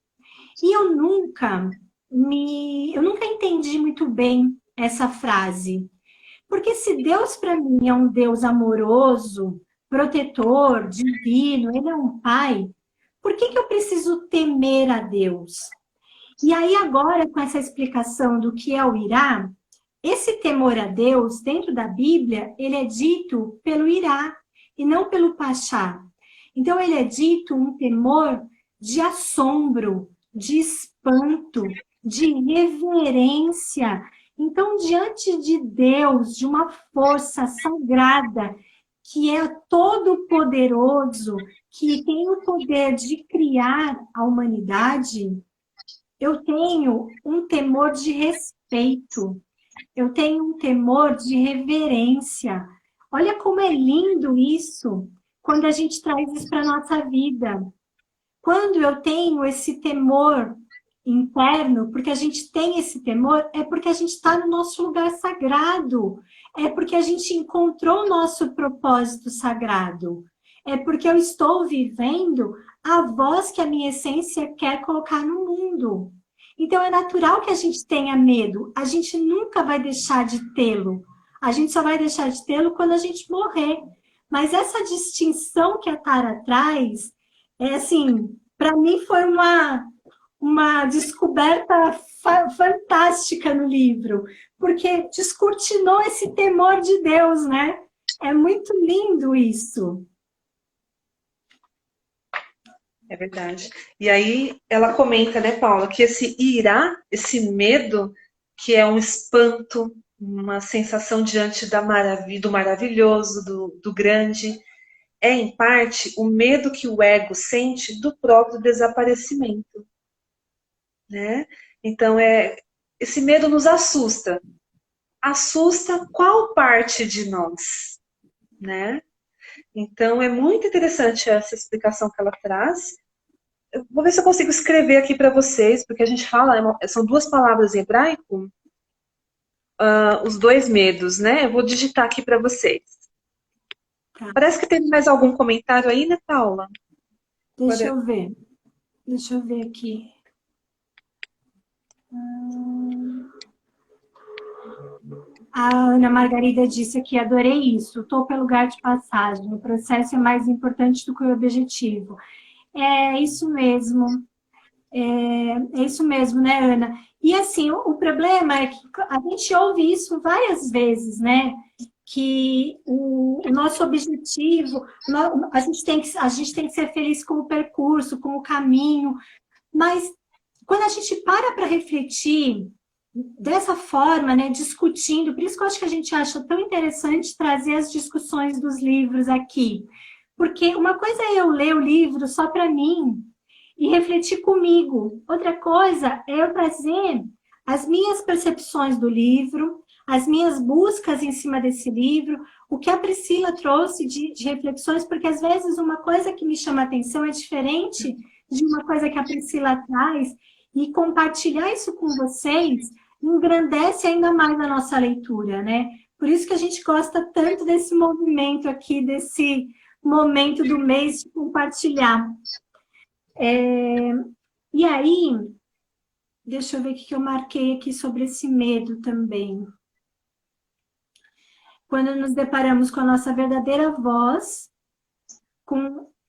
Speaker 2: E eu nunca entendi muito bem essa frase. Porque se Deus para mim é um Deus amoroso, protetor, divino, ele é um pai, por que eu preciso temer a Deus? E aí agora, com essa explicação do que é o irá, esse temor a Deus, dentro da Bíblia, ele é dito pelo irá e não pelo pachá. Então, ele é dito um temor de assombro, de espanto, de reverência. Então, diante de Deus, de uma força sagrada, que é todo-poderoso, que tem o poder de criar a humanidade, eu tenho um temor de respeito, eu tenho um temor de reverência. Olha como é lindo isso, quando a gente traz isso para a nossa vida. Quando eu tenho esse temor interno, porque a gente tem esse temor, é porque a gente está no nosso lugar sagrado, é porque a gente encontrou o nosso propósito sagrado, é porque eu estou vivendo a voz que a minha essência quer colocar no mundo. Então é natural que a gente tenha medo, a gente nunca vai deixar de tê-lo, a gente só vai deixar de tê-lo quando a gente morrer. Mas essa distinção que a Tara traz, é assim, para mim foi uma descoberta fantástica no livro, porque descortinou esse temor de Deus, né? É muito lindo isso.
Speaker 1: É verdade. E aí ela comenta, né, Paula, que esse irá, esse medo, que é um espanto, uma sensação diante da maravilha, do maravilhoso, do grande, é em parte o medo que o ego sente do próprio desaparecimento, né? Então esse medo nos assusta. Assusta qual parte de nós, né? Então é muito interessante essa explicação que ela traz. Eu vou ver se eu consigo escrever aqui para vocês, porque a gente fala, são duas palavras em hebraico, os dois medos, né? Eu vou digitar aqui para vocês.
Speaker 2: Tá.
Speaker 1: Parece que teve mais algum comentário aí, né, Paula?
Speaker 2: Deixa eu ver. Deixa eu ver aqui. A Ana Margarida disse aqui, adorei isso, estou pelo lugar de passagem, o processo é mais importante do que o objetivo. É isso mesmo, é isso mesmo, né, Ana? E assim, o problema é que a gente ouve isso várias vezes, né? que o nosso objetivo, a gente tem que ser feliz com o percurso, com o caminho, mas quando a gente para refletir dessa forma, né, discutindo, por isso que eu acho que a gente acha tão interessante trazer as discussões dos livros aqui, porque uma coisa é eu ler o livro só para mim e refletir comigo, outra coisa é eu trazer as minhas percepções do livro, as minhas buscas em cima desse livro, o que a Priscila trouxe de reflexões, porque às vezes uma coisa que me chama a atenção é diferente de uma coisa que a Priscila traz, e compartilhar isso com vocês engrandece ainda mais a nossa leitura, né? Por isso que a gente gosta tanto desse movimento aqui, desse momento do mês de compartilhar. E aí, deixa eu ver o que eu marquei aqui sobre esse medo também. Quando nos deparamos com a nossa verdadeira voz,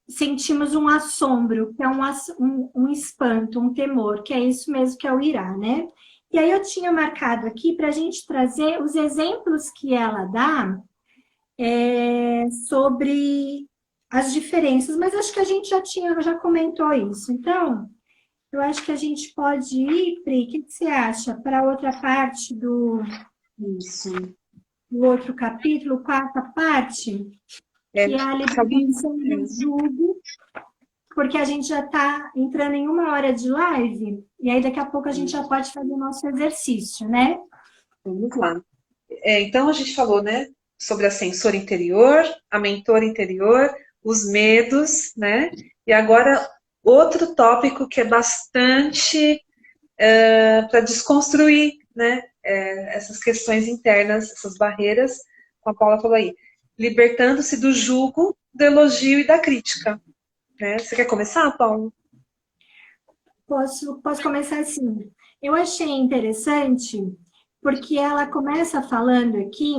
Speaker 2: sentimos um assombro, que é um espanto, um temor, que é isso mesmo que é o irá, né? E aí eu tinha marcado aqui para a gente trazer os exemplos que ela dá sobre as diferenças, mas acho que a gente já comentou isso. Então, eu acho que a gente pode ir, Pri, o que você acha? Para outra parte
Speaker 1: Isso.
Speaker 2: do outro capítulo, quarta parte, que é a libertação do jugo, porque a gente já está entrando em 1 hora de live, e aí daqui a pouco a gente já pode fazer o nosso exercício, né?
Speaker 1: Vamos lá. Então, a gente falou, né, sobre a censora interior, a mentora interior, os medos, né? E agora, outro tópico que é bastante para desconstruir, né, essas questões internas, essas barreiras, como a Paula falou aí, libertando-se do jugo, do elogio e da crítica. Né? Você quer começar, Paulo?
Speaker 2: Posso começar assim. Eu achei interessante porque ela começa falando aqui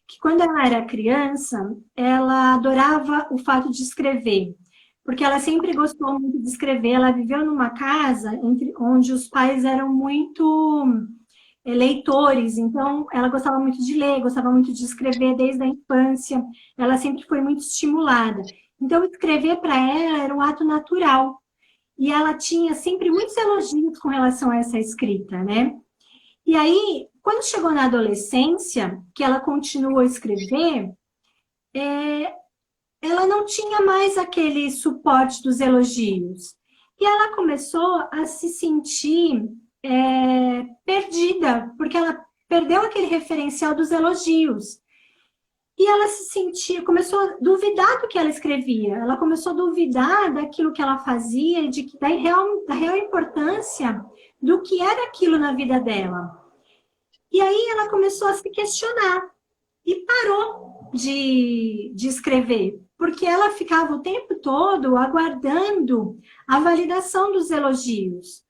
Speaker 2: que quando ela era criança, ela adorava o fato de escrever, porque ela sempre gostou muito de escrever. Ela viveu numa casa onde os pais eram muito leitores, então ela gostava muito de ler, gostava muito de escrever desde a infância. Ela sempre foi muito estimulada. Então, escrever para ela era um ato natural. E ela tinha sempre muitos elogios com relação a essa escrita, né? E aí, quando chegou na adolescência, que ela continuou a escrever, ela não tinha mais aquele suporte dos elogios. E ela começou a se sentir perdida, porque ela perdeu aquele referencial dos elogios. E ela se sentia, começou a duvidar do que ela escrevia, ela começou a duvidar daquilo que ela fazia, da real importância do que era aquilo na vida dela. E aí ela começou a se questionar e parou de escrever, porque ela ficava o tempo todo aguardando a validação dos elogios.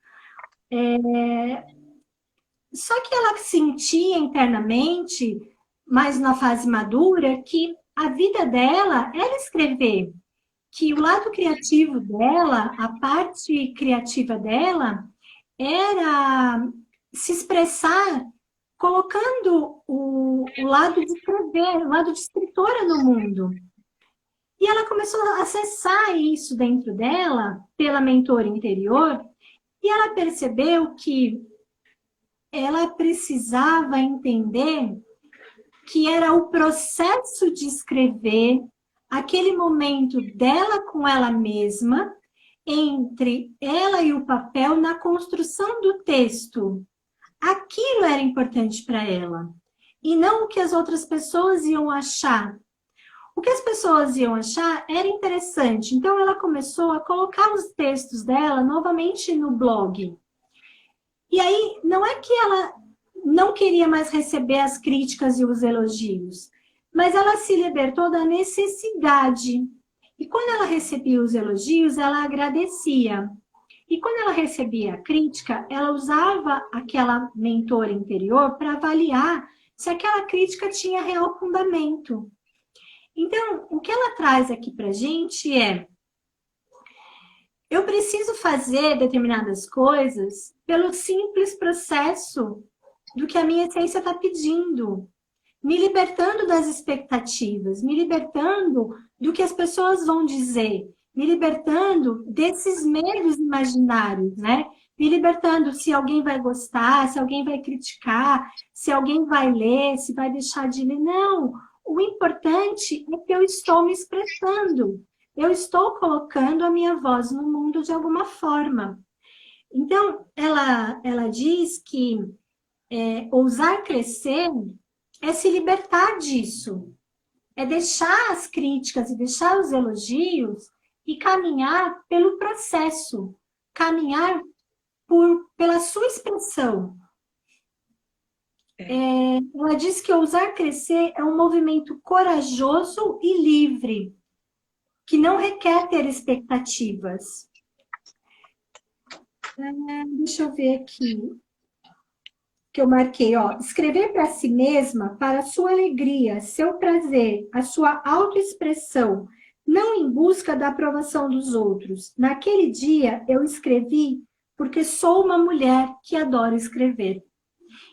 Speaker 2: Só que ela sentia internamente, mais na fase madura, que a vida dela era escrever, que o lado criativo dela, a parte criativa dela, era se expressar colocando o lado de escrever, o lado de escritora no mundo. E ela começou a acessar isso dentro dela, pela mentora interior, e ela percebeu que ela precisava entender que era o processo de escrever, aquele momento dela com ela mesma, entre ela e o papel na construção do texto. Aquilo era importante para ela, e não o que as outras pessoas iam achar. O que as pessoas iam achar era interessante, então ela começou a colocar os textos dela novamente no blog. E aí, não é que ela não queria mais receber as críticas e os elogios, mas ela se libertou da necessidade. E quando ela recebia os elogios, ela agradecia. E quando ela recebia a crítica, ela usava aquela mentora interior para avaliar se aquela crítica tinha real fundamento. Então, o que ela traz aqui para a gente é: eu preciso fazer determinadas coisas pelo simples processo do que a minha essência está pedindo. me libertando das expectativas, me libertando do que as pessoas vão dizer, me libertando desses medos imaginários, né? Me libertando se alguém vai gostar, se alguém vai criticar, se alguém vai ler, se vai deixar de ler. Não, o importante é que eu estou me expressando, eu estou colocando a minha voz no mundo de alguma forma. Então, ela diz que ousar crescer é se libertar disso, é deixar as críticas e deixar os elogios e caminhar pelo processo, caminhar pela sua expressão. Ela diz que ousar crescer é um movimento corajoso e livre, que não requer ter expectativas. Deixa eu ver aqui que eu marquei, ó. Escrever para si mesma, para a sua alegria, seu prazer, a sua autoexpressão, não em busca da aprovação dos outros. Naquele dia eu escrevi porque sou uma mulher que adora escrever.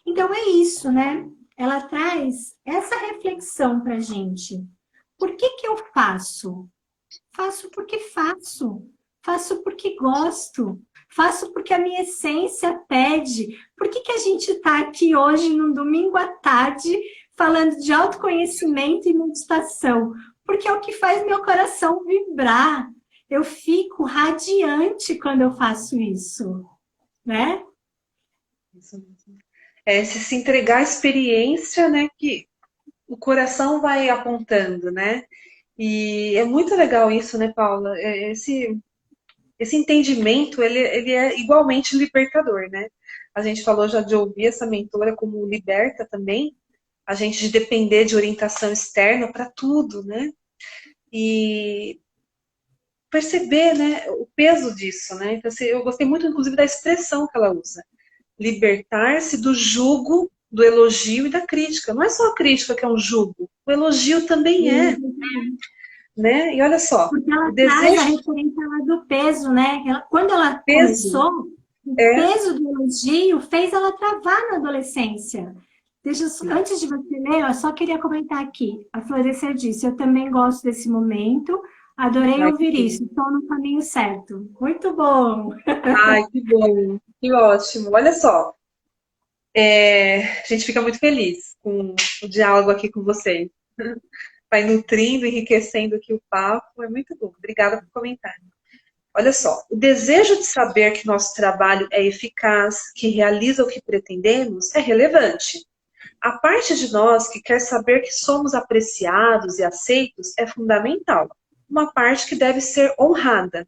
Speaker 2: Então é isso, né? Ela traz essa reflexão para a gente. Por que que eu faço? Faço porque faço. Faço porque gosto. Faço porque a minha essência pede. Por que que a gente está aqui hoje, num domingo à tarde, falando de autoconhecimento e meditação? Porque é o que faz meu coração vibrar. Eu fico radiante quando eu faço isso, né?
Speaker 1: Isso mesmo. Se entregar à experiência, né, que o coração vai apontando, né? E é muito legal isso, né, Paula? Esse entendimento, ele é igualmente libertador, né? A gente falou já de ouvir essa mentora como liberta também, a gente de depender de orientação externa para tudo, né? E perceber, né, o peso disso, né? Então, assim, eu gostei muito, inclusive, da expressão que ela usa. Libertar-se do jugo, do elogio e da crítica. Não é só a crítica que é um jugo, o elogio também é, né? E olha só,
Speaker 2: Porque
Speaker 1: o
Speaker 2: ela traz a
Speaker 1: desejo
Speaker 2: referência lá do peso, né? Quando ela
Speaker 1: peso
Speaker 2: começou, o
Speaker 1: é
Speaker 2: peso do elogio fez ela travar na adolescência. Antes de você ler, eu só queria comentar aqui. A Florescer disse, eu também gosto desse momento, adorei
Speaker 1: ai,
Speaker 2: ouvir isso, estou no caminho certo. Muito bom!
Speaker 1: que bom, que ótimo. Olha só, a gente fica muito feliz com o diálogo aqui com vocês. Vai nutrindo, enriquecendo aqui o papo, é muito bom. Obrigada por comentar. Olha só, o desejo de saber que nosso trabalho é eficaz, que realiza o que pretendemos, é relevante. A parte de nós que quer saber que somos apreciados e aceitos é fundamental. Uma parte que deve ser honrada,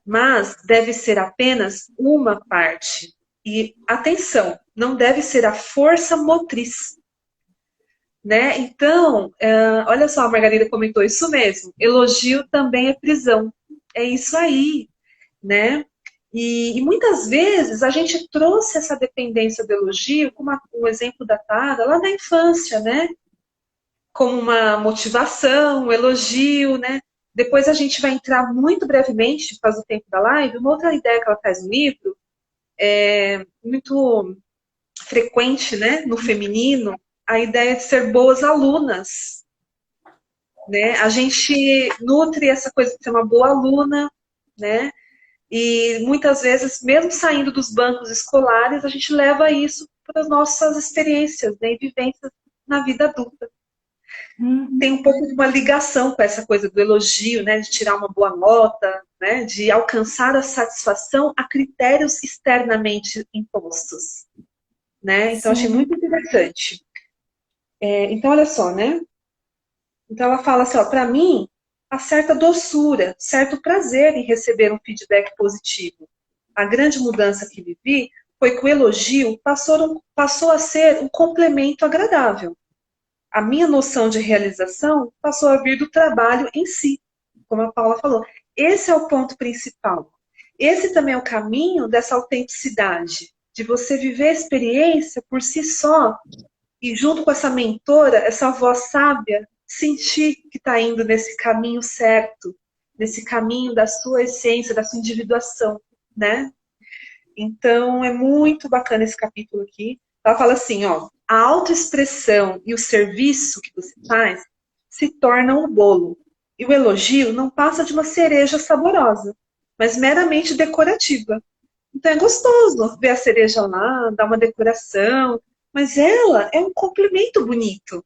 Speaker 1: mas deve ser apenas uma parte. E atenção, não deve ser a força motriz. Né? Então, olha só, a Margarida comentou isso mesmo. Elogio também é prisão. É isso aí, né? E muitas vezes a gente trouxe essa dependência do elogio, como o exemplo da Tada, lá da infância, né? Como uma motivação, um elogio, né? Depois a gente vai entrar muito brevemente, faz o tempo da live, uma outra ideia que ela traz no livro, muito frequente, né, no feminino, a ideia de ser boas alunas, né? A gente nutre essa coisa de ser uma boa aluna, né? E muitas vezes, mesmo saindo dos bancos escolares, a gente leva isso para as nossas experiências, né, e vivências na vida adulta. Tem um pouco de uma ligação com essa coisa do elogio, né, de tirar uma boa nota, né, de alcançar a satisfação a critérios externamente impostos, né? Então, achei
Speaker 2: Sim.
Speaker 1: muito interessante. Então, olha só, né? Então, ela fala assim, ó, para mim, há certa doçura, certo prazer em receber um feedback positivo. A grande mudança que vivi foi que o elogio passou a ser um complemento agradável. A minha noção de realização passou a vir do trabalho em si, como a Paula falou. Esse é o ponto principal. Esse também é o caminho dessa autenticidade, de você viver a experiência por si só e junto com essa mentora, essa voz sábia, sentir que está indo nesse caminho certo, nesse caminho da sua essência, da sua individuação, né? Então, é muito bacana esse capítulo aqui. Ela fala assim, ó, a autoexpressão e o serviço que você faz se tornam o bolo. E o elogio não passa de uma cereja saborosa, mas meramente decorativa. Então é gostoso ver a cereja lá, dar uma decoração, mas ela é um complemento bonito.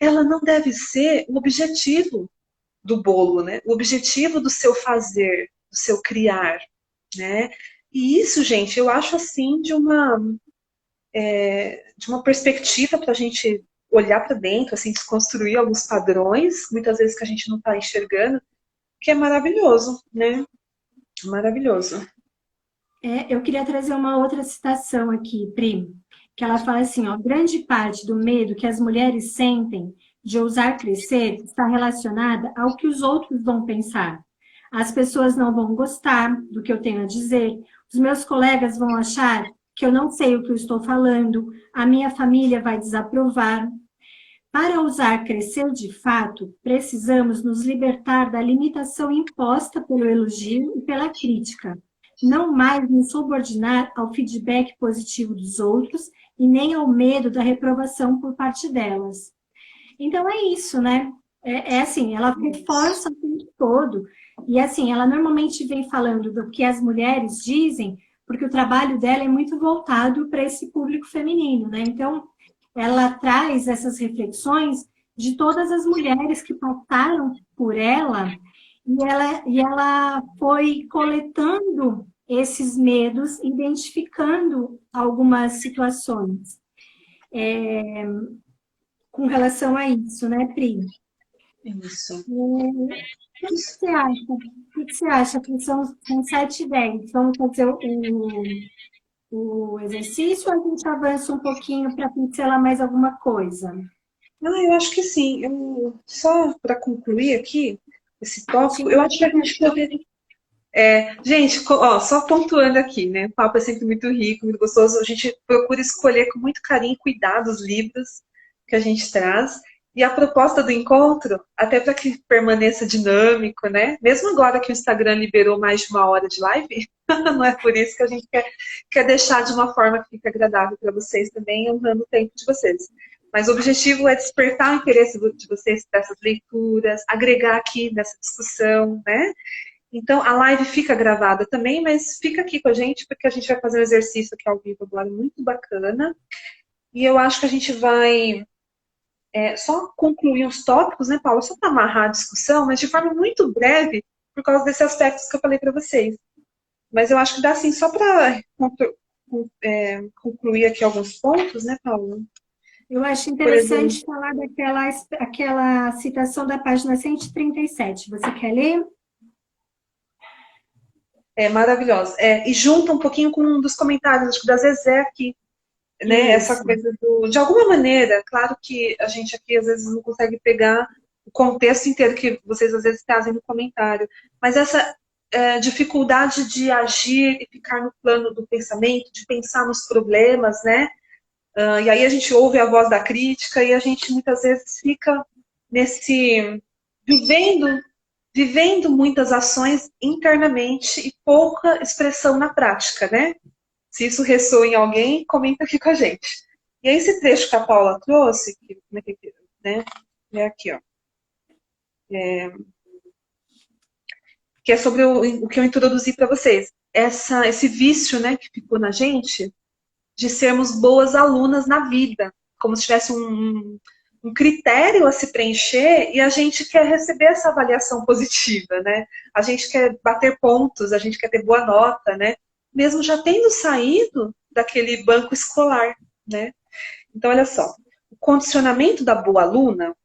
Speaker 1: Ela não deve ser o objetivo do bolo, né? O objetivo do seu fazer, do seu criar, né? E isso, gente, eu acho assim de uma perspectiva para a gente olhar para dentro, assim, desconstruir alguns padrões, muitas vezes que a gente não está enxergando, que é maravilhoso, né? Maravilhoso.
Speaker 2: Eu queria trazer uma outra citação aqui, Pri, que ela fala assim, ó, grande parte do medo que as mulheres sentem de ousar crescer está relacionada ao que os outros vão pensar. As pessoas não vão gostar do que eu tenho a dizer, os meus colegas vão achar que eu não sei o que eu estou falando, a minha família vai desaprovar. Para ousar crescer de fato, precisamos nos libertar da limitação imposta pelo elogio e pela crítica. Não mais nos subordinar ao feedback positivo dos outros e nem ao medo da reprovação por parte delas. Então é isso, né? É assim, ela reforça o tempo todo. E assim, ela normalmente vem falando do que as mulheres dizem, porque o trabalho dela é muito voltado para esse público feminino, né? Então, ela traz essas reflexões de todas as mulheres que passaram por ela e ela foi coletando esses medos, identificando algumas situações com relação a isso, né, Pri?
Speaker 1: Isso.
Speaker 2: O que você acha? O que você acha? Que são 7h10. Vamos fazer o exercício ou a gente avança um pouquinho para pincelar mais alguma coisa?
Speaker 1: Ah, eu acho que sim. Só para concluir aqui esse tópico,
Speaker 2: Tinha
Speaker 1: eu
Speaker 2: uma
Speaker 1: acho que a gente poderia. Gente, ó, só pontuando aqui, né? O papo é sempre muito rico, muito gostoso. A gente procura escolher com muito carinho e cuidado os livros que a gente traz. E a proposta do encontro, até para que permaneça dinâmico, né? Mesmo agora que o Instagram liberou mais de 1 hora de live, não é por isso que a gente quer deixar de uma forma que fique agradável para vocês também, honrando o tempo de vocês. Mas o objetivo é despertar o interesse de vocês para essas leituras, agregar aqui nessa discussão, né? Então, a live fica gravada também, mas fica aqui com a gente, porque a gente vai fazer um exercício aqui ao vivo agora muito bacana. E eu acho que a gente vai só concluir os tópicos, né, Paula? Só para amarrar a discussão, mas de forma muito breve, por causa desses aspectos que eu falei para vocês. Mas eu acho que dá, assim, só para concluir aqui alguns pontos, né, Paula?
Speaker 2: Eu acho
Speaker 1: Por exemplo,
Speaker 2: interessante falar aquela citação da página 137. Você quer ler?
Speaker 1: é maravilhosa. E junta um pouquinho com um dos comentários, acho que da Zezé aqui, né? Essa
Speaker 2: Isso.
Speaker 1: coisa de alguma maneira, claro que a gente aqui às vezes não consegue pegar o contexto inteiro que vocês às vezes trazem no comentário, mas essa dificuldade de agir e ficar no plano do pensamento, de pensar nos problemas, né? E aí a gente ouve a voz da crítica e a gente muitas vezes fica nesse vivendo muitas ações internamente e pouca expressão na prática, né? Se isso ressoa em alguém, comenta aqui com a gente. E aí esse trecho que a Paula trouxe, né? É aqui, ó. Que é sobre o que eu introduzi para vocês. Esse vício, né, que ficou na gente de sermos boas alunas na vida, como se tivesse um critério a se preencher e a gente quer receber essa avaliação positiva, né? A gente quer bater pontos, a gente quer ter boa nota, né? Mesmo já tendo saído daquele banco escolar, né? Então, olha só, o condicionamento da boa aluna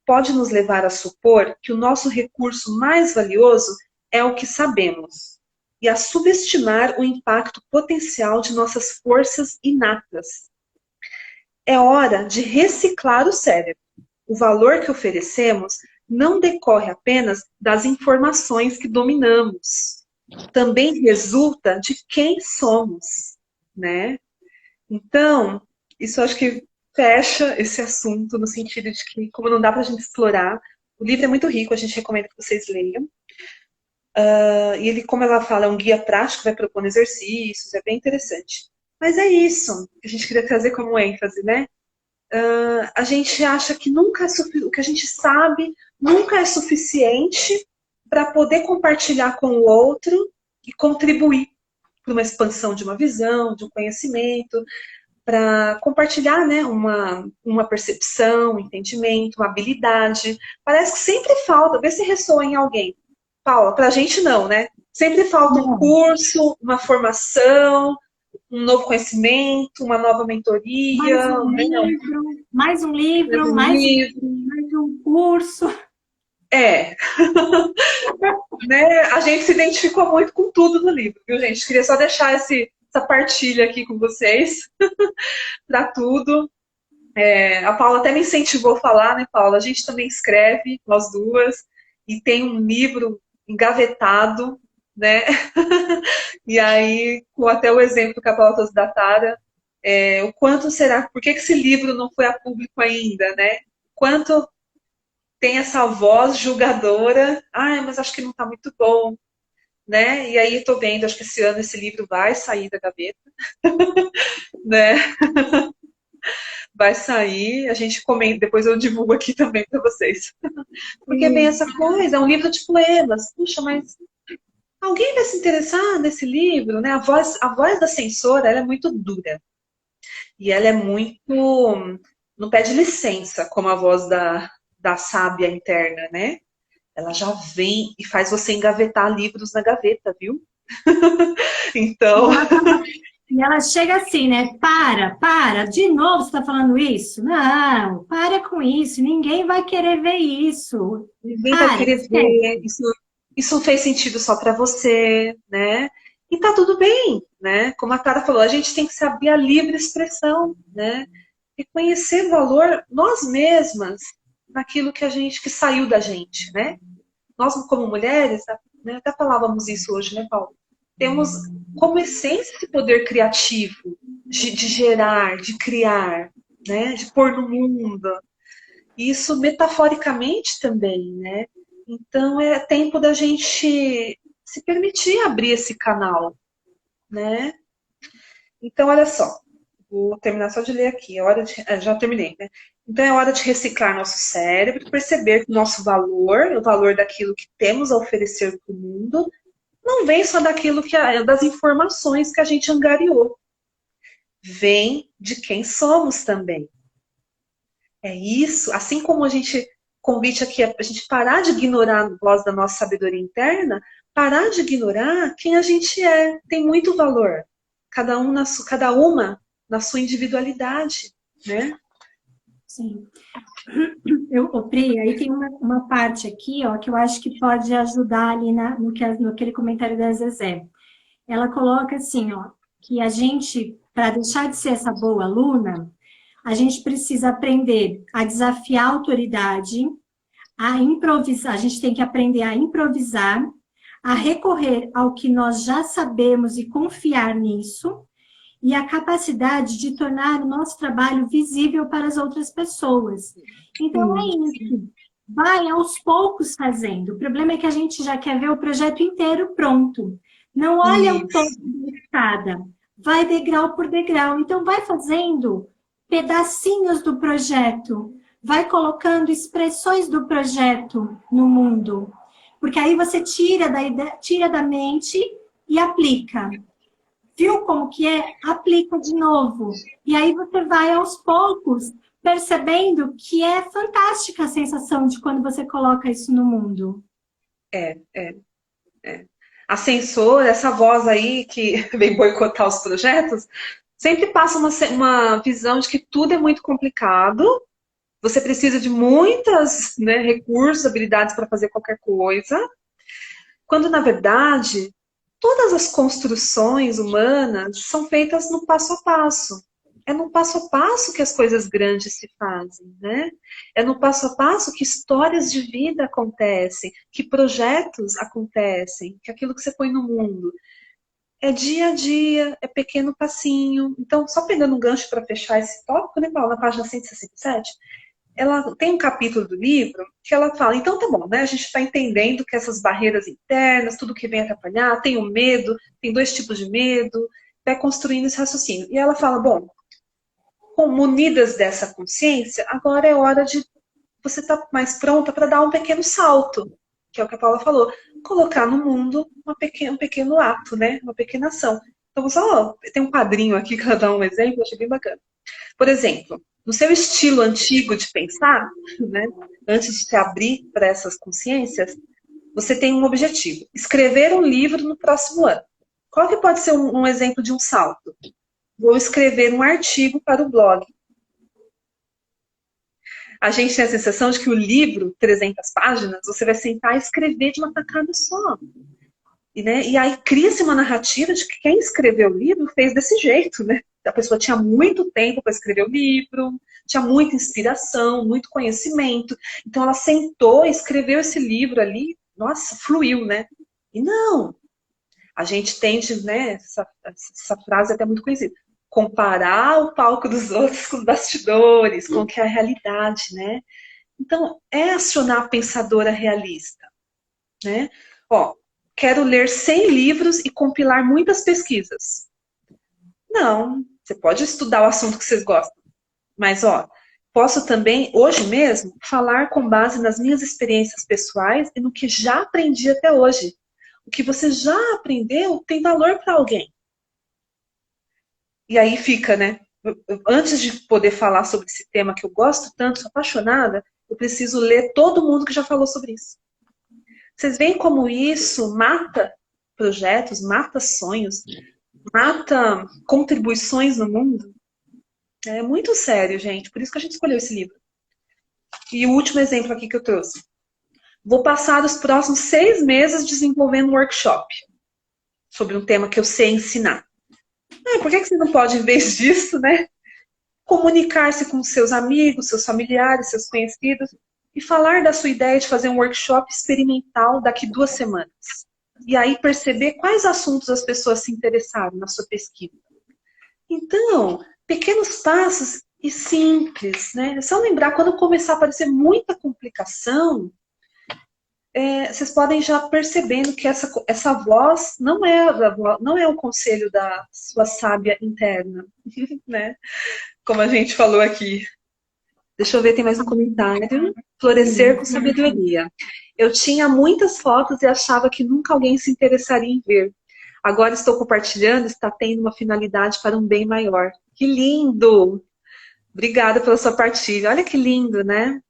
Speaker 1: pode nos levar a supor que o nosso recurso mais valioso é o que sabemos e a subestimar o impacto potencial de nossas forças inatas. É hora de reciclar o cérebro. O valor que oferecemos não decorre apenas das informações que dominamos, também resulta de quem somos, né? Então, isso acho que fecha esse assunto no sentido de que, como não dá para a gente explorar, o livro é muito rico, a gente recomenda que vocês leiam. E ele, como ela fala, é um guia prático, vai propondo exercícios, é bem interessante. Mas é isso que a gente queria trazer como ênfase, né? A gente acha que nunca o que a gente sabe nunca é suficiente para poder compartilhar com o outro e contribuir para uma expansão de uma visão, de um conhecimento, para compartilhar, né, uma percepção, um entendimento, uma habilidade. Parece que sempre falta, vê se ressoa em alguém. Paula, para a gente não, né? Sempre falta um curso, uma formação, um novo conhecimento, uma nova mentoria.
Speaker 2: Mais um livro, mais um curso.
Speaker 1: Né? A gente se identificou muito com tudo no livro, viu, gente? Queria só deixar essa partilha aqui com vocês para tudo. A Paula até me incentivou a falar, né, Paula? A gente também escreve, nós duas, e tem um livro engavetado, né? E aí, com até o exemplo que a Paula trouxe da Tara, o quanto será, por que esse livro não foi a público ainda, né? Quanto tem essa voz julgadora, mas acho que não está muito bom, né? E aí estou vendo, acho que esse ano esse livro vai sair da gaveta, né? Vai sair, a gente comenta, depois eu divulgo aqui também para vocês. Porque vem essa coisa, é um livro de poemas. Puxa, mas alguém vai se interessar nesse livro, né? A voz da censora, ela é muito dura. E ela é muito, não pede licença, como a voz da sábia interna, né? Ela já vem e faz você engavetar livros na gaveta, viu? Então...
Speaker 2: E ela chega assim, né? Para, de novo você está falando isso? Não, para com isso, ninguém vai querer ver isso.
Speaker 1: Ninguém vai querer ver, isso não fez sentido só para você, né? E tá tudo bem, né? Como a Tara falou, a gente tem que saber a livre expressão, né? Reconhecer valor nós mesmas naquilo que saiu da gente, né? Nós, como mulheres, né, até falávamos isso hoje, né, Paulo? Temos como essência esse poder criativo de gerar, de criar, né? De pôr no mundo. Isso metaforicamente também, né? Então é tempo da gente se permitir abrir esse canal, né? Então, olha só, vou terminar só de ler aqui, já terminei, né? Então é hora de reciclar nosso cérebro, perceber que o nosso valor, o valor daquilo que temos a oferecer para o mundo, não vem só das informações que a gente angariou. Vem de quem somos também. É isso, assim como convite aqui a gente parar de ignorar a voz da nossa sabedoria interna, parar de ignorar quem a gente é. Tem muito valor. Cada uma na sua individualidade, né?
Speaker 2: Sim. Pri, aí tem uma parte aqui, ó, que eu acho que pode ajudar ali naquele comentário da Zezé. Ela coloca assim, ó, que a gente, para deixar de ser essa boa aluna, a gente precisa aprender a desafiar a autoridade, a improvisar, a gente tem que aprender a improvisar, a recorrer ao que nós já sabemos e confiar nisso, e a capacidade de tornar o nosso trabalho visível para as outras pessoas. Então, é isso. Vai aos poucos fazendo. O problema é que a gente já quer ver o projeto inteiro pronto. Não olha o todo da escada. Vai degrau por degrau. Então, vai fazendo pedacinhos do projeto. Vai colocando expressões do projeto no mundo. Porque aí você tira da mente e aplica. Viu como que é? Aplica de novo. E aí você vai aos poucos percebendo que é fantástica a sensação de quando você coloca isso no mundo.
Speaker 1: A censora, essa voz aí que vem boicotar os projetos, sempre passa uma visão de que tudo é muito complicado, você precisa de muitos, né, recursos, habilidades para fazer qualquer coisa, quando na verdade todas as construções humanas são feitas no passo a passo. É no passo a passo que as coisas grandes se fazem, né? É no passo a passo que histórias de vida acontecem, que projetos acontecem, que aquilo que você põe no mundo. É dia a dia, é pequeno passinho. Então, só pegando um gancho para fechar esse tópico, né, Paulo, na página 167, ela tem um capítulo do livro que ela fala, então tá bom, né? A gente está entendendo que essas barreiras internas, tudo que vem atrapalhar, tem o medo, tem dois tipos de medo, vai construindo esse raciocínio. E ela fala, bom, munidas dessa consciência, agora é hora de você estar mais pronta para dar um pequeno salto, que é o que a Paula falou, colocar no mundo um pequeno ato, né? Uma pequena ação. Então, só tem um quadrinho aqui que ela dá um exemplo, eu achei bem bacana. Por exemplo, no seu estilo antigo de pensar, né, antes de se abrir para essas consciências, você tem um objetivo, escrever um livro no próximo ano. Qual que pode ser um exemplo de um salto? Vou escrever um artigo para o blog. A gente tem a sensação de que o livro, 300 páginas, você vai sentar e escrever de uma tacada só. E aí cria-se uma narrativa de que quem escreveu o livro fez desse jeito, né? A pessoa tinha muito tempo para escrever o livro, tinha muita inspiração, muito conhecimento. Então ela sentou e escreveu esse livro ali, nossa, fluiu, né? E não! A gente tende, né? Essa frase é até muito conhecida. Comparar o palco dos outros com os bastidores, com o que é a realidade, né? Então, é acionar a pensadora realista, né? Ó, quero ler 100 livros e compilar muitas pesquisas. Não, você pode estudar o assunto que vocês gostam, mas, ó, posso também, hoje mesmo, falar com base nas minhas experiências pessoais e no que já aprendi até hoje. O que você já aprendeu tem valor para alguém. E aí fica, né? Antes de poder falar sobre esse tema que eu gosto tanto, sou apaixonada, eu preciso ler todo mundo que já falou sobre isso. Vocês veem como isso mata projetos, mata sonhos, mata contribuições no mundo? É muito sério, gente. Por isso que a gente escolheu esse livro. E o último exemplo aqui que eu trouxe. Vou passar os próximos 6 meses desenvolvendo um workshop sobre um tema que eu sei ensinar. Por que você não pode, em vez disso, né, comunicar-se com seus amigos, seus familiares, seus conhecidos e falar da sua ideia de fazer um workshop experimental daqui 2 semanas? E aí perceber quais assuntos as pessoas se interessaram na sua pesquisa. Então, pequenos passos e simples, né? É só lembrar, quando começar a aparecer muita complicação, vocês podem já percebendo que essa voz não é o conselho da sua sábia interna, né? Como a gente falou aqui. Deixa eu ver, tem mais um comentário. Florescer com sabedoria. Eu tinha muitas fotos e achava que nunca alguém se interessaria em ver. Agora estou compartilhando, está tendo uma finalidade para um bem maior. Que lindo! Obrigada pela sua partilha. Olha que lindo, né?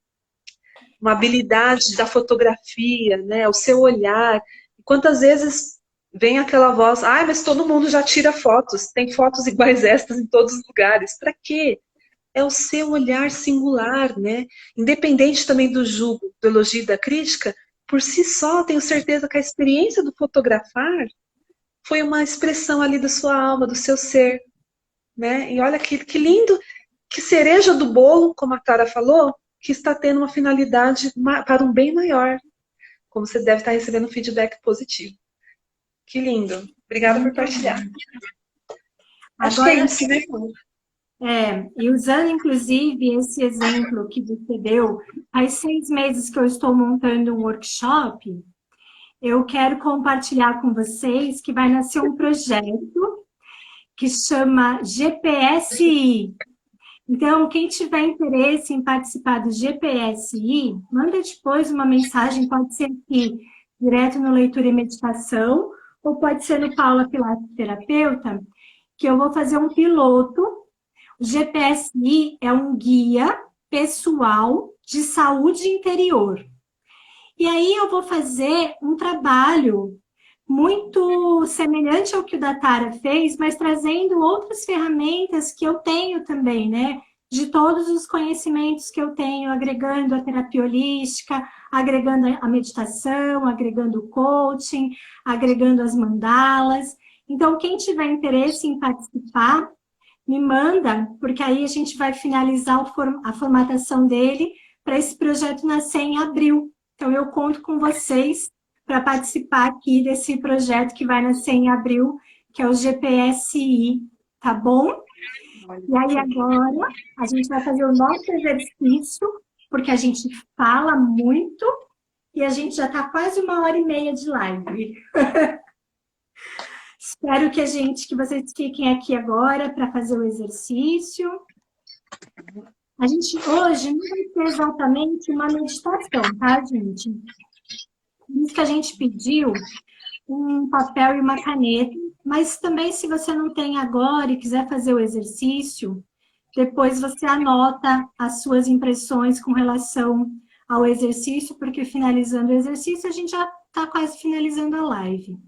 Speaker 1: Uma habilidade da fotografia, né? O seu olhar. Quantas vezes vem aquela voz, mas todo mundo já tira fotos, tem fotos iguais estas em todos os lugares. Para quê? É o seu olhar singular, né? Independente também do julgo, do elogio e da crítica, por si só, tenho certeza que a experiência do fotografar foi uma expressão ali da sua alma, do seu ser, né? E olha que lindo, que cereja do bolo, como a Clara falou, que está tendo uma finalidade para um bem maior, como você deve estar recebendo um feedback positivo. Que lindo. Obrigada por partilhar. Acho que é isso, né?
Speaker 2: E usando, inclusive, esse exemplo que você deu, faz 6 meses que eu estou montando um workshop, eu quero compartilhar com vocês que vai nascer um projeto que chama GPSI. Então, quem tiver interesse em participar do GPSI, manda depois uma mensagem, pode ser aqui, direto no Leitura e Meditação, ou pode ser no Paula Pilates Terapeuta, que eu vou fazer um piloto. O GPSI é um guia pessoal de saúde interior. E aí eu vou fazer um trabalho muito semelhante ao que o Datara fez, mas trazendo outras ferramentas que eu tenho também, né? De todos os conhecimentos que eu tenho, agregando a terapia holística, agregando a meditação, agregando o coaching, agregando as mandalas. Então, quem tiver interesse em participar, me manda, porque aí a gente vai finalizar a formatação dele para esse projeto nascer em abril. Então, eu conto com vocês para participar aqui desse projeto que vai nascer em abril, que é o GPSI, tá bom? E aí agora a gente vai fazer o nosso exercício, porque a gente fala muito e a gente já está quase 1h30 de live. Espero que vocês fiquem aqui agora para fazer o exercício. A gente hoje não vai ter exatamente uma meditação, tá, gente? Por isso que a gente pediu um papel e uma caneta, mas também se você não tem agora e quiser fazer o exercício, depois você anota as suas impressões com relação ao exercício, porque finalizando o exercício a gente já está quase finalizando a live.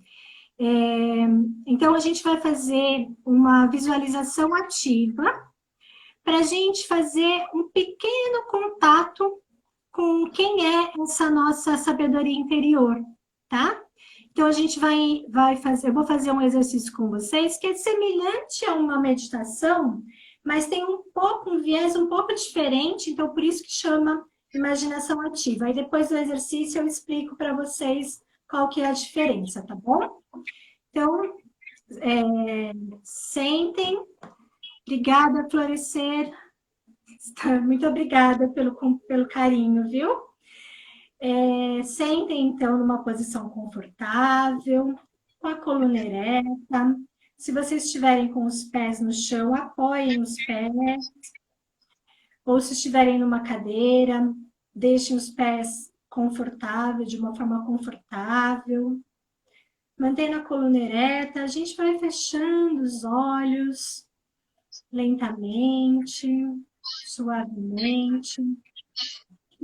Speaker 2: Então, a gente vai fazer uma visualização ativa para a gente fazer um pequeno contato com quem é essa nossa sabedoria interior, tá? Então, a gente vai fazer, eu vou fazer um exercício com vocês que é semelhante a uma meditação, mas tem um viés um pouco diferente, então por isso que chama imaginação ativa. Aí depois do exercício eu explico para vocês qual que é a diferença, tá bom? Então, sentem. Obrigada, Florescer. Muito obrigada pelo carinho, viu? Sentem, então, numa posição confortável, com a coluna ereta. Se vocês estiverem com os pés no chão, apoiem os pés. Ou se estiverem numa cadeira, deixem os pés confortáveis, de uma forma confortável. Mantendo a coluna ereta, a gente vai fechando os olhos lentamente, suavemente.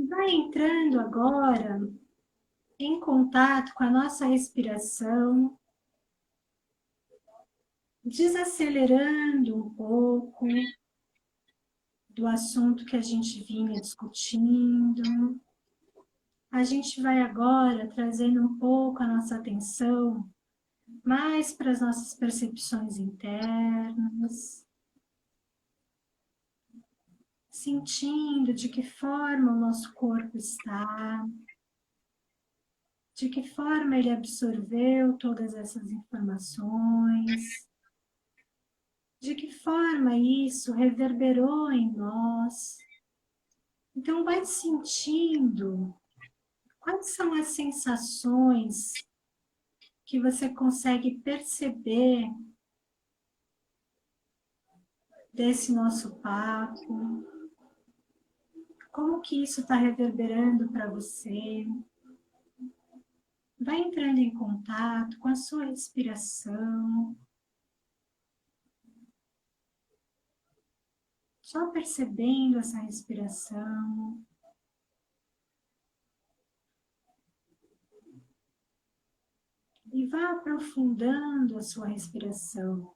Speaker 2: Vai entrando agora em contato com a nossa respiração, desacelerando um pouco do assunto que a gente vinha discutindo. A gente vai agora trazendo um pouco a nossa atenção mais para as nossas percepções internas, sentindo de que forma o nosso corpo está, de que forma ele absorveu todas essas informações, de que forma isso reverberou em nós. Então, vai sentindo quais são as sensações que você consegue perceber desse nosso papo, como que isso está reverberando para você. Vai entrando em contato com a sua respiração, só percebendo essa respiração. E vá aprofundando a sua respiração.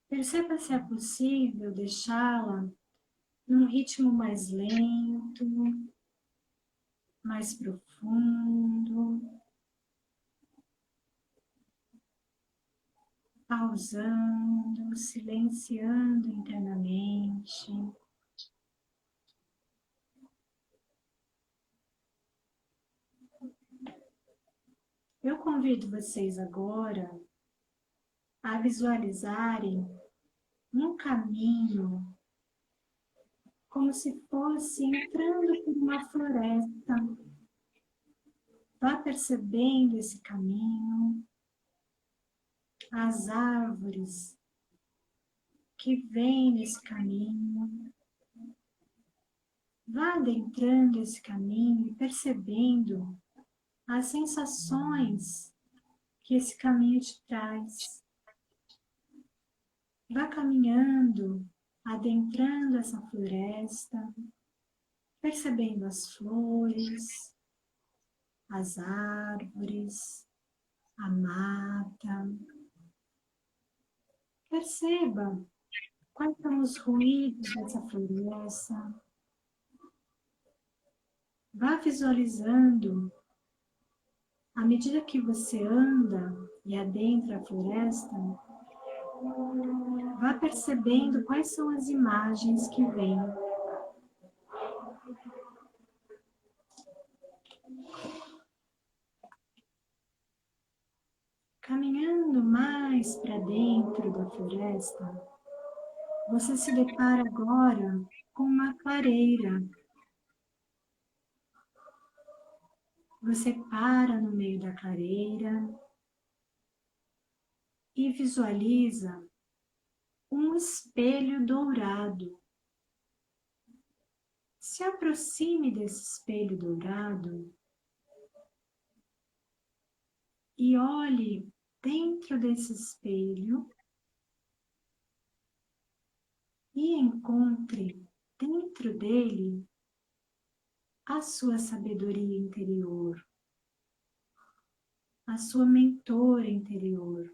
Speaker 2: Perceba se é possível deixá-la num ritmo mais lento, mais profundo, pausando, silenciando internamente. Eu convido vocês agora a visualizarem um caminho como se fosse entrando por uma floresta. Vá percebendo esse caminho, as árvores que vêm nesse caminho. Vá adentrando esse caminho e percebendo as sensações que esse caminho te traz. Vá caminhando, adentrando essa floresta, percebendo as flores, as árvores, a mata. Perceba quais são os ruídos dessa floresta. Vá visualizando, à medida que você anda e adentra a floresta, vá percebendo quais são as imagens que vêm. Caminhando mais para dentro da floresta, você se depara agora com uma clareira. Você para no meio da clareira e visualiza um espelho dourado. Se aproxime desse espelho dourado e olhe dentro desse espelho e encontre dentro dele a sua sabedoria interior, a sua mentora interior,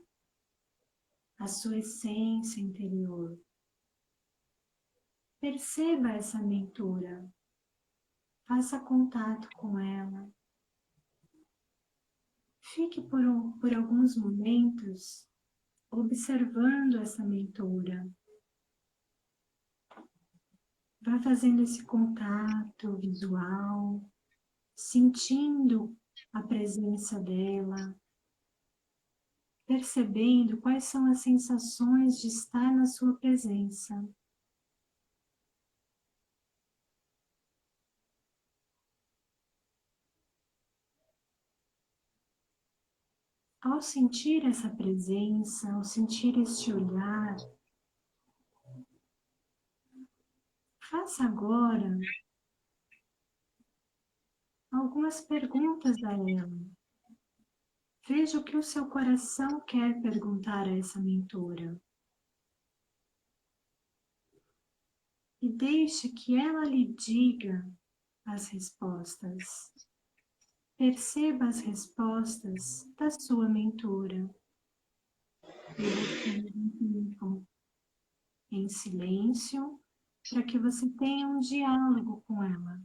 Speaker 2: a sua essência interior. Perceba essa mentora, faça contato com ela. Fique por alguns momentos observando essa mentora. Vá fazendo esse contato visual, sentindo a presença dela, percebendo quais são as sensações de estar na sua presença. Ao sentir essa presença, ao sentir este olhar, faça agora algumas perguntas a ela. Veja o que o seu coração quer perguntar a essa mentora. E deixe que ela lhe diga as respostas. Perceba as respostas da sua mentora. Eu vou ficar um tempo em silêncio para que você tenha um diálogo com ela.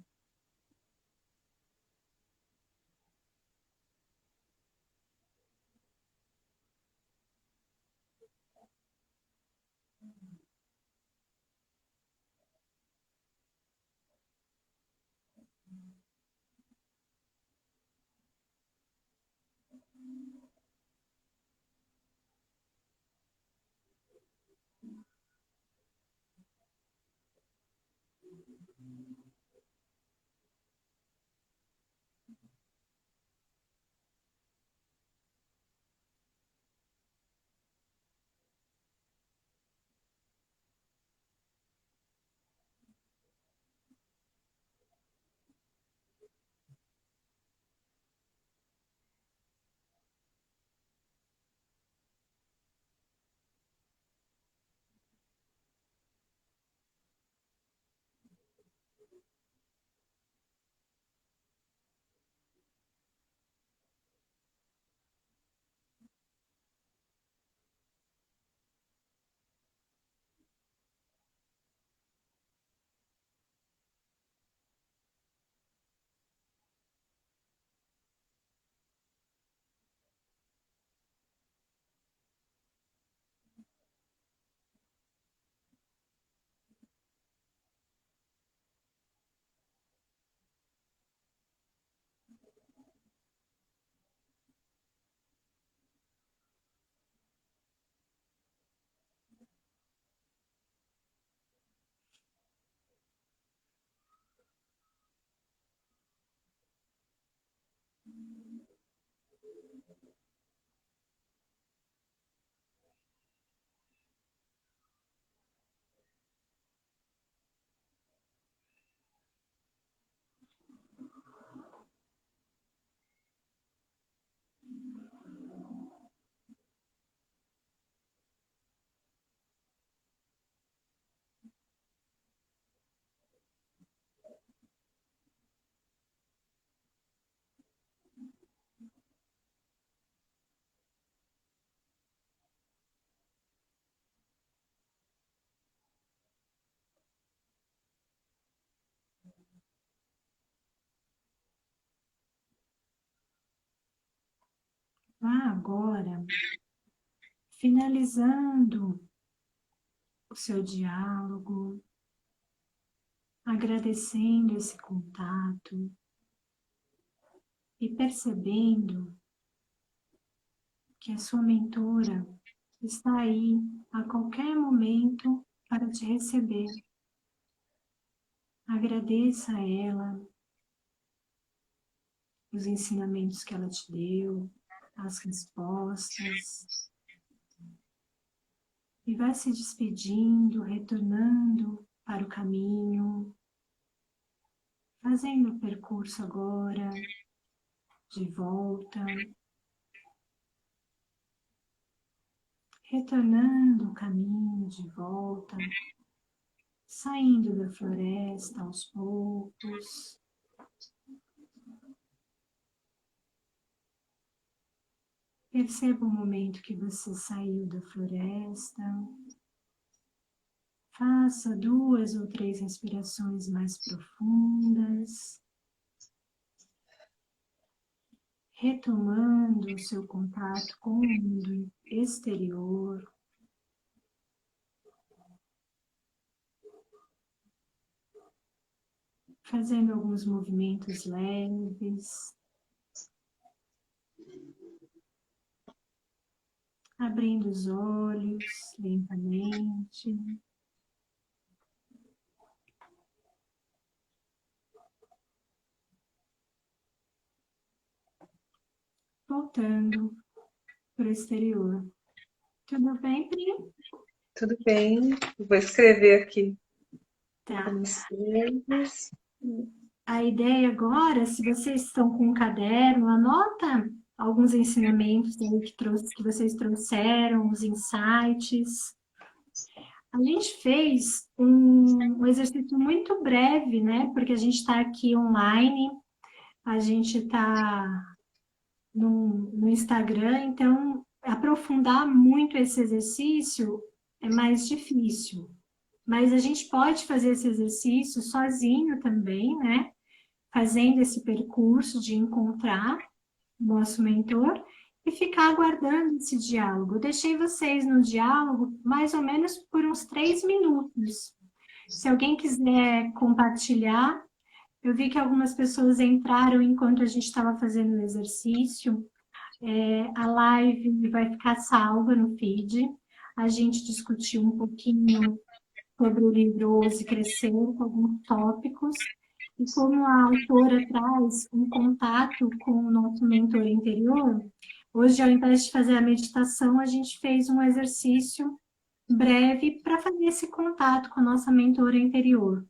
Speaker 2: Vá agora, finalizando o seu diálogo, agradecendo esse contato e percebendo que a sua mentora está aí a qualquer momento para te receber. Agradeça a ela os ensinamentos que ela te deu, as respostas. e vai se despedindo, retornando para o caminho, fazendo o percurso agora de volta, retornando o caminho de volta, saindo da floresta aos poucos. Perceba o momento que você saiu da floresta. Faça 2 ou 3 respirações mais profundas, retomando o seu contato com o mundo exterior. Fazendo alguns movimentos leves, abrindo os olhos lentamente. Voltando para o exterior. Tudo bem, Pri?
Speaker 1: Tudo bem, vou escrever aqui.
Speaker 2: Tá.
Speaker 1: Vamos.
Speaker 2: A ideia agora, se vocês estão com um caderno, anota alguns ensinamentos aí que vocês trouxeram, os insights. A gente fez um exercício muito breve, né? Porque a gente está aqui online, a gente está no Instagram, então aprofundar muito esse exercício é mais difícil. Mas a gente pode fazer esse exercício sozinho também, né? Fazendo esse percurso de encontrar o nosso mentor e ficar aguardando esse diálogo. Eu deixei vocês no diálogo mais ou menos por uns 3 minutos. Se alguém quiser compartilhar, eu vi que algumas pessoas entraram enquanto a gente estava fazendo o exercício. A live vai ficar salva no feed. A gente discutiu um pouquinho sobre o livro Ouse Crescer, com alguns tópicos, e como a autora traz um contato com o nosso mentor interior, hoje, ao invés de fazer a meditação, a gente fez um exercício breve para fazer esse contato com a nossa mentora interior.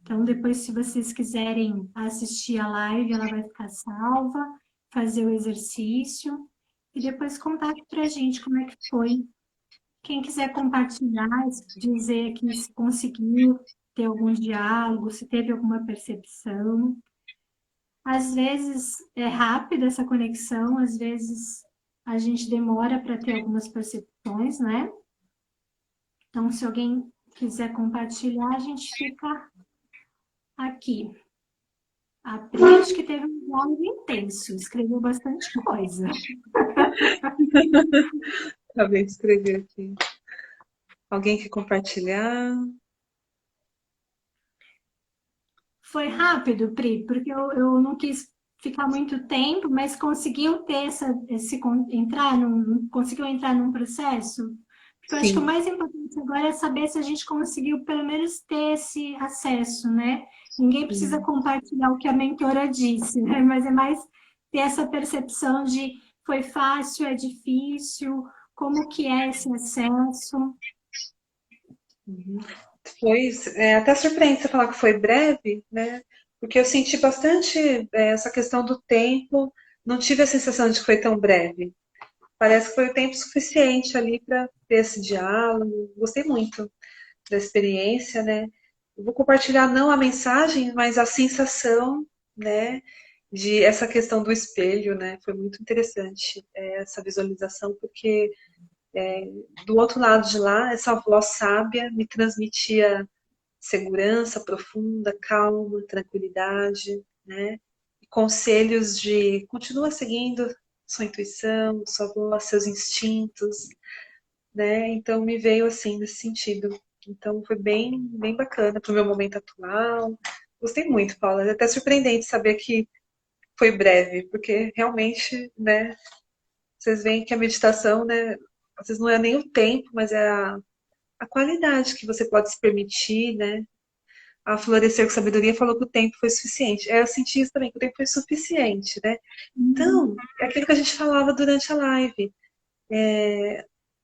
Speaker 2: Então, depois, se vocês quiserem assistir a live, ela vai ficar salva, fazer o exercício, e depois contar para a gente como é que foi. Quem quiser compartilhar, dizer que se conseguiu ter algum diálogo, se teve alguma percepção. Às vezes é rápida essa conexão, às vezes a gente demora para ter algumas percepções, né? Então, se alguém quiser compartilhar, a gente fica aqui. A Pri, acho que teve um diálogo intenso, escreveu bastante coisa.
Speaker 1: Acabei de escrever aqui. Alguém quer compartilhar?
Speaker 2: Foi rápido, Pri, porque eu não quis ficar muito tempo, mas conseguiu ter conseguiu entrar num processo. Porque eu acho que o
Speaker 1: Sim.
Speaker 2: mais importante agora é saber se a gente conseguiu pelo menos ter esse acesso, né? Ninguém precisa compartilhar o que a mentora disse, né? Mas é mais ter essa percepção de foi fácil, é difícil, como que é esse acesso.
Speaker 1: Foi até surpreendente você falar que foi breve, né? Porque eu senti bastante essa questão do tempo, não tive a sensação de que foi tão breve. Parece que foi o tempo suficiente ali para ter esse diálogo. Gostei muito da experiência, né? Eu vou compartilhar não a mensagem, mas a sensação, né? De essa questão do espelho, né? Foi muito interessante essa visualização, porque do outro lado de lá, essa voz sábia me transmitia segurança profunda, calma, tranquilidade, né? E conselhos de continua seguindo sua intuição, sua voz, seus instintos, né? Então me veio assim nesse sentido. Então foi bem bacana para o meu momento atual. Gostei muito, Paula. É até surpreendente saber que foi breve, porque realmente, né? Vocês veem que a meditação, né? Às vezes não é nem o tempo, mas é a qualidade que você pode se permitir, né? A Florescer com Sabedoria falou que o tempo foi suficiente. Eu senti isso também, que o tempo foi suficiente, né? Então, é aquilo que a gente falava durante a live.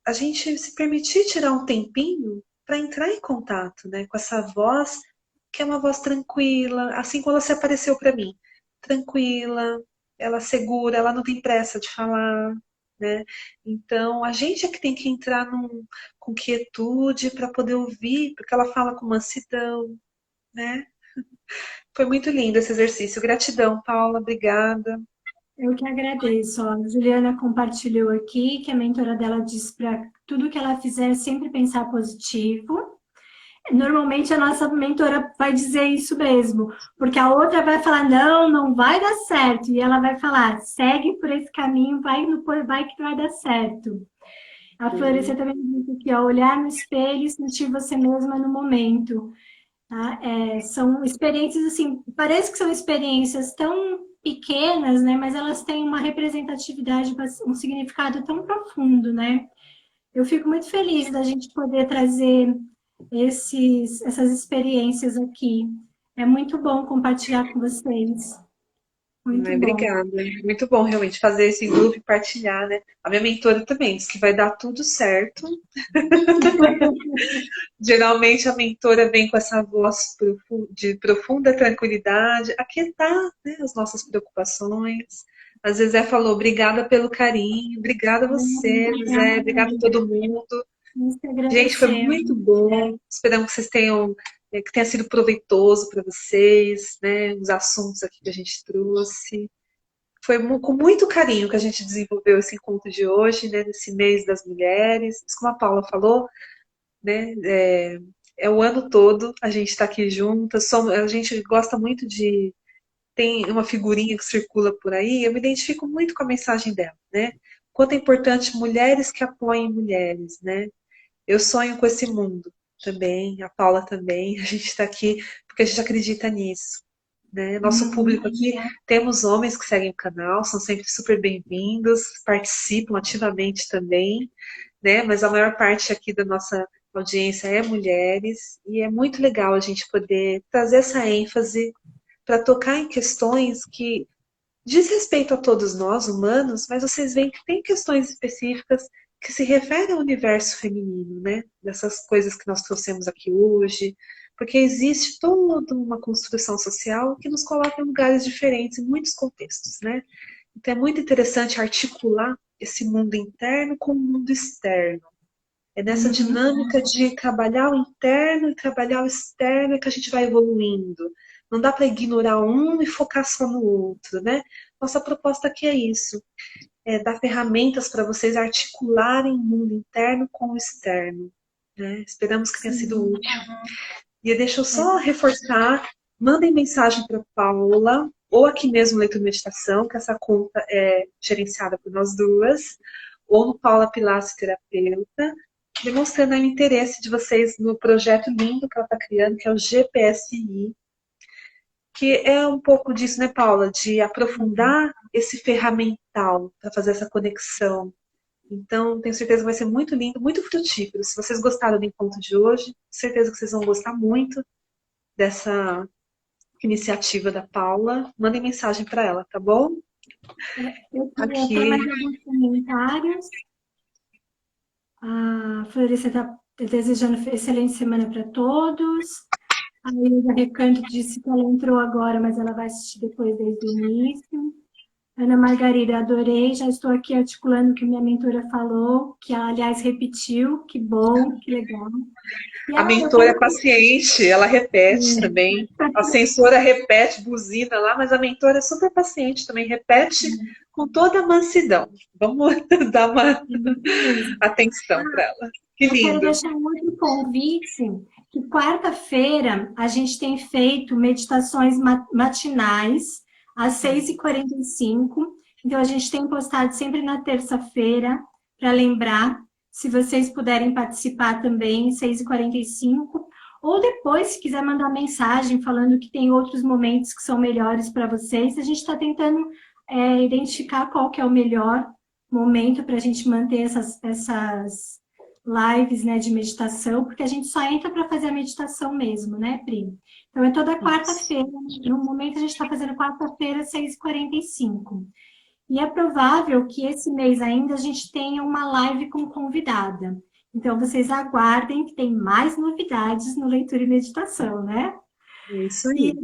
Speaker 1: a gente se permitir tirar um tempinho para entrar em contato, né, com essa voz que é uma voz tranquila, assim como ela se apareceu para mim, tranquila, ela segura, ela não tem pressa de falar, né? Então a gente é que tem que entrar com quietude para poder ouvir, porque ela fala com mansidão, né? Foi muito lindo esse exercício. Gratidão, Paula, obrigada.
Speaker 2: Eu que agradeço. Ó, a Juliana compartilhou aqui que a mentora dela diz para tudo que ela fizer sempre pensar positivo. Normalmente a nossa mentora vai dizer isso mesmo, porque a outra vai falar, não, não vai dar certo. E ela vai falar, segue por esse caminho, vai que vai dar certo. A Florência também diz aqui, ó, olhar no espelho e sentir você mesma no momento. Tá? São experiências, assim, parece que são experiências tão pequenas, né? Mas elas têm uma representatividade, um significado tão profundo, né? Eu fico muito feliz da gente poder trazer essas experiências aqui. É muito bom compartilhar com vocês. Muito
Speaker 1: Ai,
Speaker 2: bom.
Speaker 1: obrigada. Muito bom realmente fazer esse grupo e partilhar, né? A minha mentora também diz que vai dar tudo certo. Geralmente a mentora vem com essa voz de profunda tranquilidade, aquietar, né, as nossas preocupações. A Zezé falou, obrigada pelo carinho, obrigada a você, Zezé, obrigada a todo mundo.
Speaker 2: Vamos te
Speaker 1: Gente, foi
Speaker 2: agradecer.
Speaker 1: muito bom. Esperamos que vocês tenham, que tenha sido proveitoso para vocês, né? Os assuntos aqui que a gente trouxe. Foi com muito carinho que a gente desenvolveu esse encontro de hoje, né? Nesse mês das mulheres. Como a Paula falou, né? É o ano todo, a gente está aqui juntas. A gente gosta muito de. Tem uma figurinha que circula por aí, eu me identifico muito com a mensagem dela, né? Quanto é importante mulheres que apoiem mulheres, né? Eu sonho com esse mundo também, a Paula também. A gente está aqui porque a gente acredita nisso. Né? Nosso público aqui, temos homens que seguem o canal, são sempre super bem-vindos, participam ativamente também, né? Mas a maior parte aqui da nossa audiência é mulheres, e é muito legal a gente poder trazer essa ênfase para tocar em questões que diz respeito a todos nós, humanos, mas vocês veem que tem questões específicas que se referem ao universo feminino, né? Dessas coisas que nós trouxemos aqui hoje, porque existe toda uma construção social que nos coloca em lugares diferentes, em muitos contextos, né? Então é muito interessante articular esse mundo interno com o mundo externo. É nessa dinâmica de trabalhar o interno e trabalhar o externo que a gente vai evoluindo. Não dá para ignorar um e focar só no outro, né? Nossa proposta aqui é isso, é dar ferramentas para vocês articularem o mundo interno com o externo. Né? Esperamos que tenha sido útil. E deixa eu só reforçar, mandem mensagem para Paula, ou aqui mesmo Leitura e Meditação, que essa conta é gerenciada por nós duas, ou no Paula Pilates Terapeuta, demonstrando o interesse de vocês no projeto lindo que ela está criando, que é o GPSI, que é um pouco disso, né, Paula? De aprofundar esse ferramental para fazer essa conexão. Então, tenho certeza que vai ser muito lindo, muito frutífero. Se vocês gostaram do encontro de hoje, certeza que vocês vão gostar muito dessa iniciativa da Paula. Mandem mensagem para ela, tá bom?
Speaker 2: Eu queria ter
Speaker 1: Aqui.
Speaker 2: mais alguns comentários. A Floresta está desejando excelente semana para todos. A Ilza Recanto disse que ela entrou agora, mas ela vai assistir depois desde o início. Ana Margarida, adorei, já estou aqui articulando o que minha mentora falou, que ela, aliás, repetiu, que bom, que legal.
Speaker 1: A mentora é paciente, ela repete também. A censora repete, buzina lá, mas a mentora é super paciente também, repete com toda a mansidão. Vamos dar uma atenção para ela. Que lindo.
Speaker 2: Eu quero deixar um outro convite, que quarta-feira a gente tem feito meditações matinais, às 6h45. Então, a gente tem postado sempre na terça-feira, para lembrar, se vocês puderem participar também, 6h45. Ou depois, se quiser mandar mensagem falando que tem outros momentos que são melhores para vocês, a gente está tentando identificar qual que é o melhor momento para a gente manter essas lives, né, de meditação, porque a gente só entra para fazer a meditação mesmo, né, Pri? Então, é toda quarta-feira. No momento, a gente está fazendo quarta-feira, 6h45. E é provável que esse mês ainda a gente tenha uma live com convidada. Então, vocês aguardem que tem mais novidades no Leitura e Meditação, né?
Speaker 1: É isso
Speaker 2: E
Speaker 1: aí.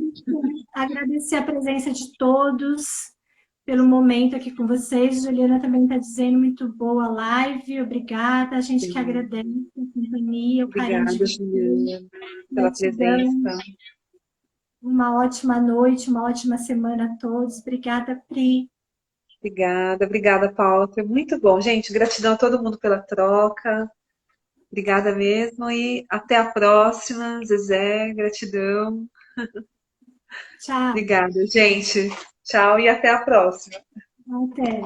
Speaker 2: agradecer a presença de todos pelo momento aqui com vocês. Juliana também está dizendo muito boa a live, obrigada. A gente que
Speaker 1: Sim.
Speaker 2: agradece a companhia, o carinho de
Speaker 1: Obrigada,
Speaker 2: vocês,
Speaker 1: Juliana, pela
Speaker 2: gratidão.
Speaker 1: presença.
Speaker 2: Uma ótima noite, uma ótima semana a todos. Obrigada, Pri.
Speaker 1: Obrigada, obrigada, Paula. Foi muito bom. Gente, gratidão a todo mundo pela troca. Obrigada mesmo e até a próxima, Zezé. Gratidão.
Speaker 2: Tchau.
Speaker 1: Obrigada, gente. Tchau e até a próxima.
Speaker 2: Até.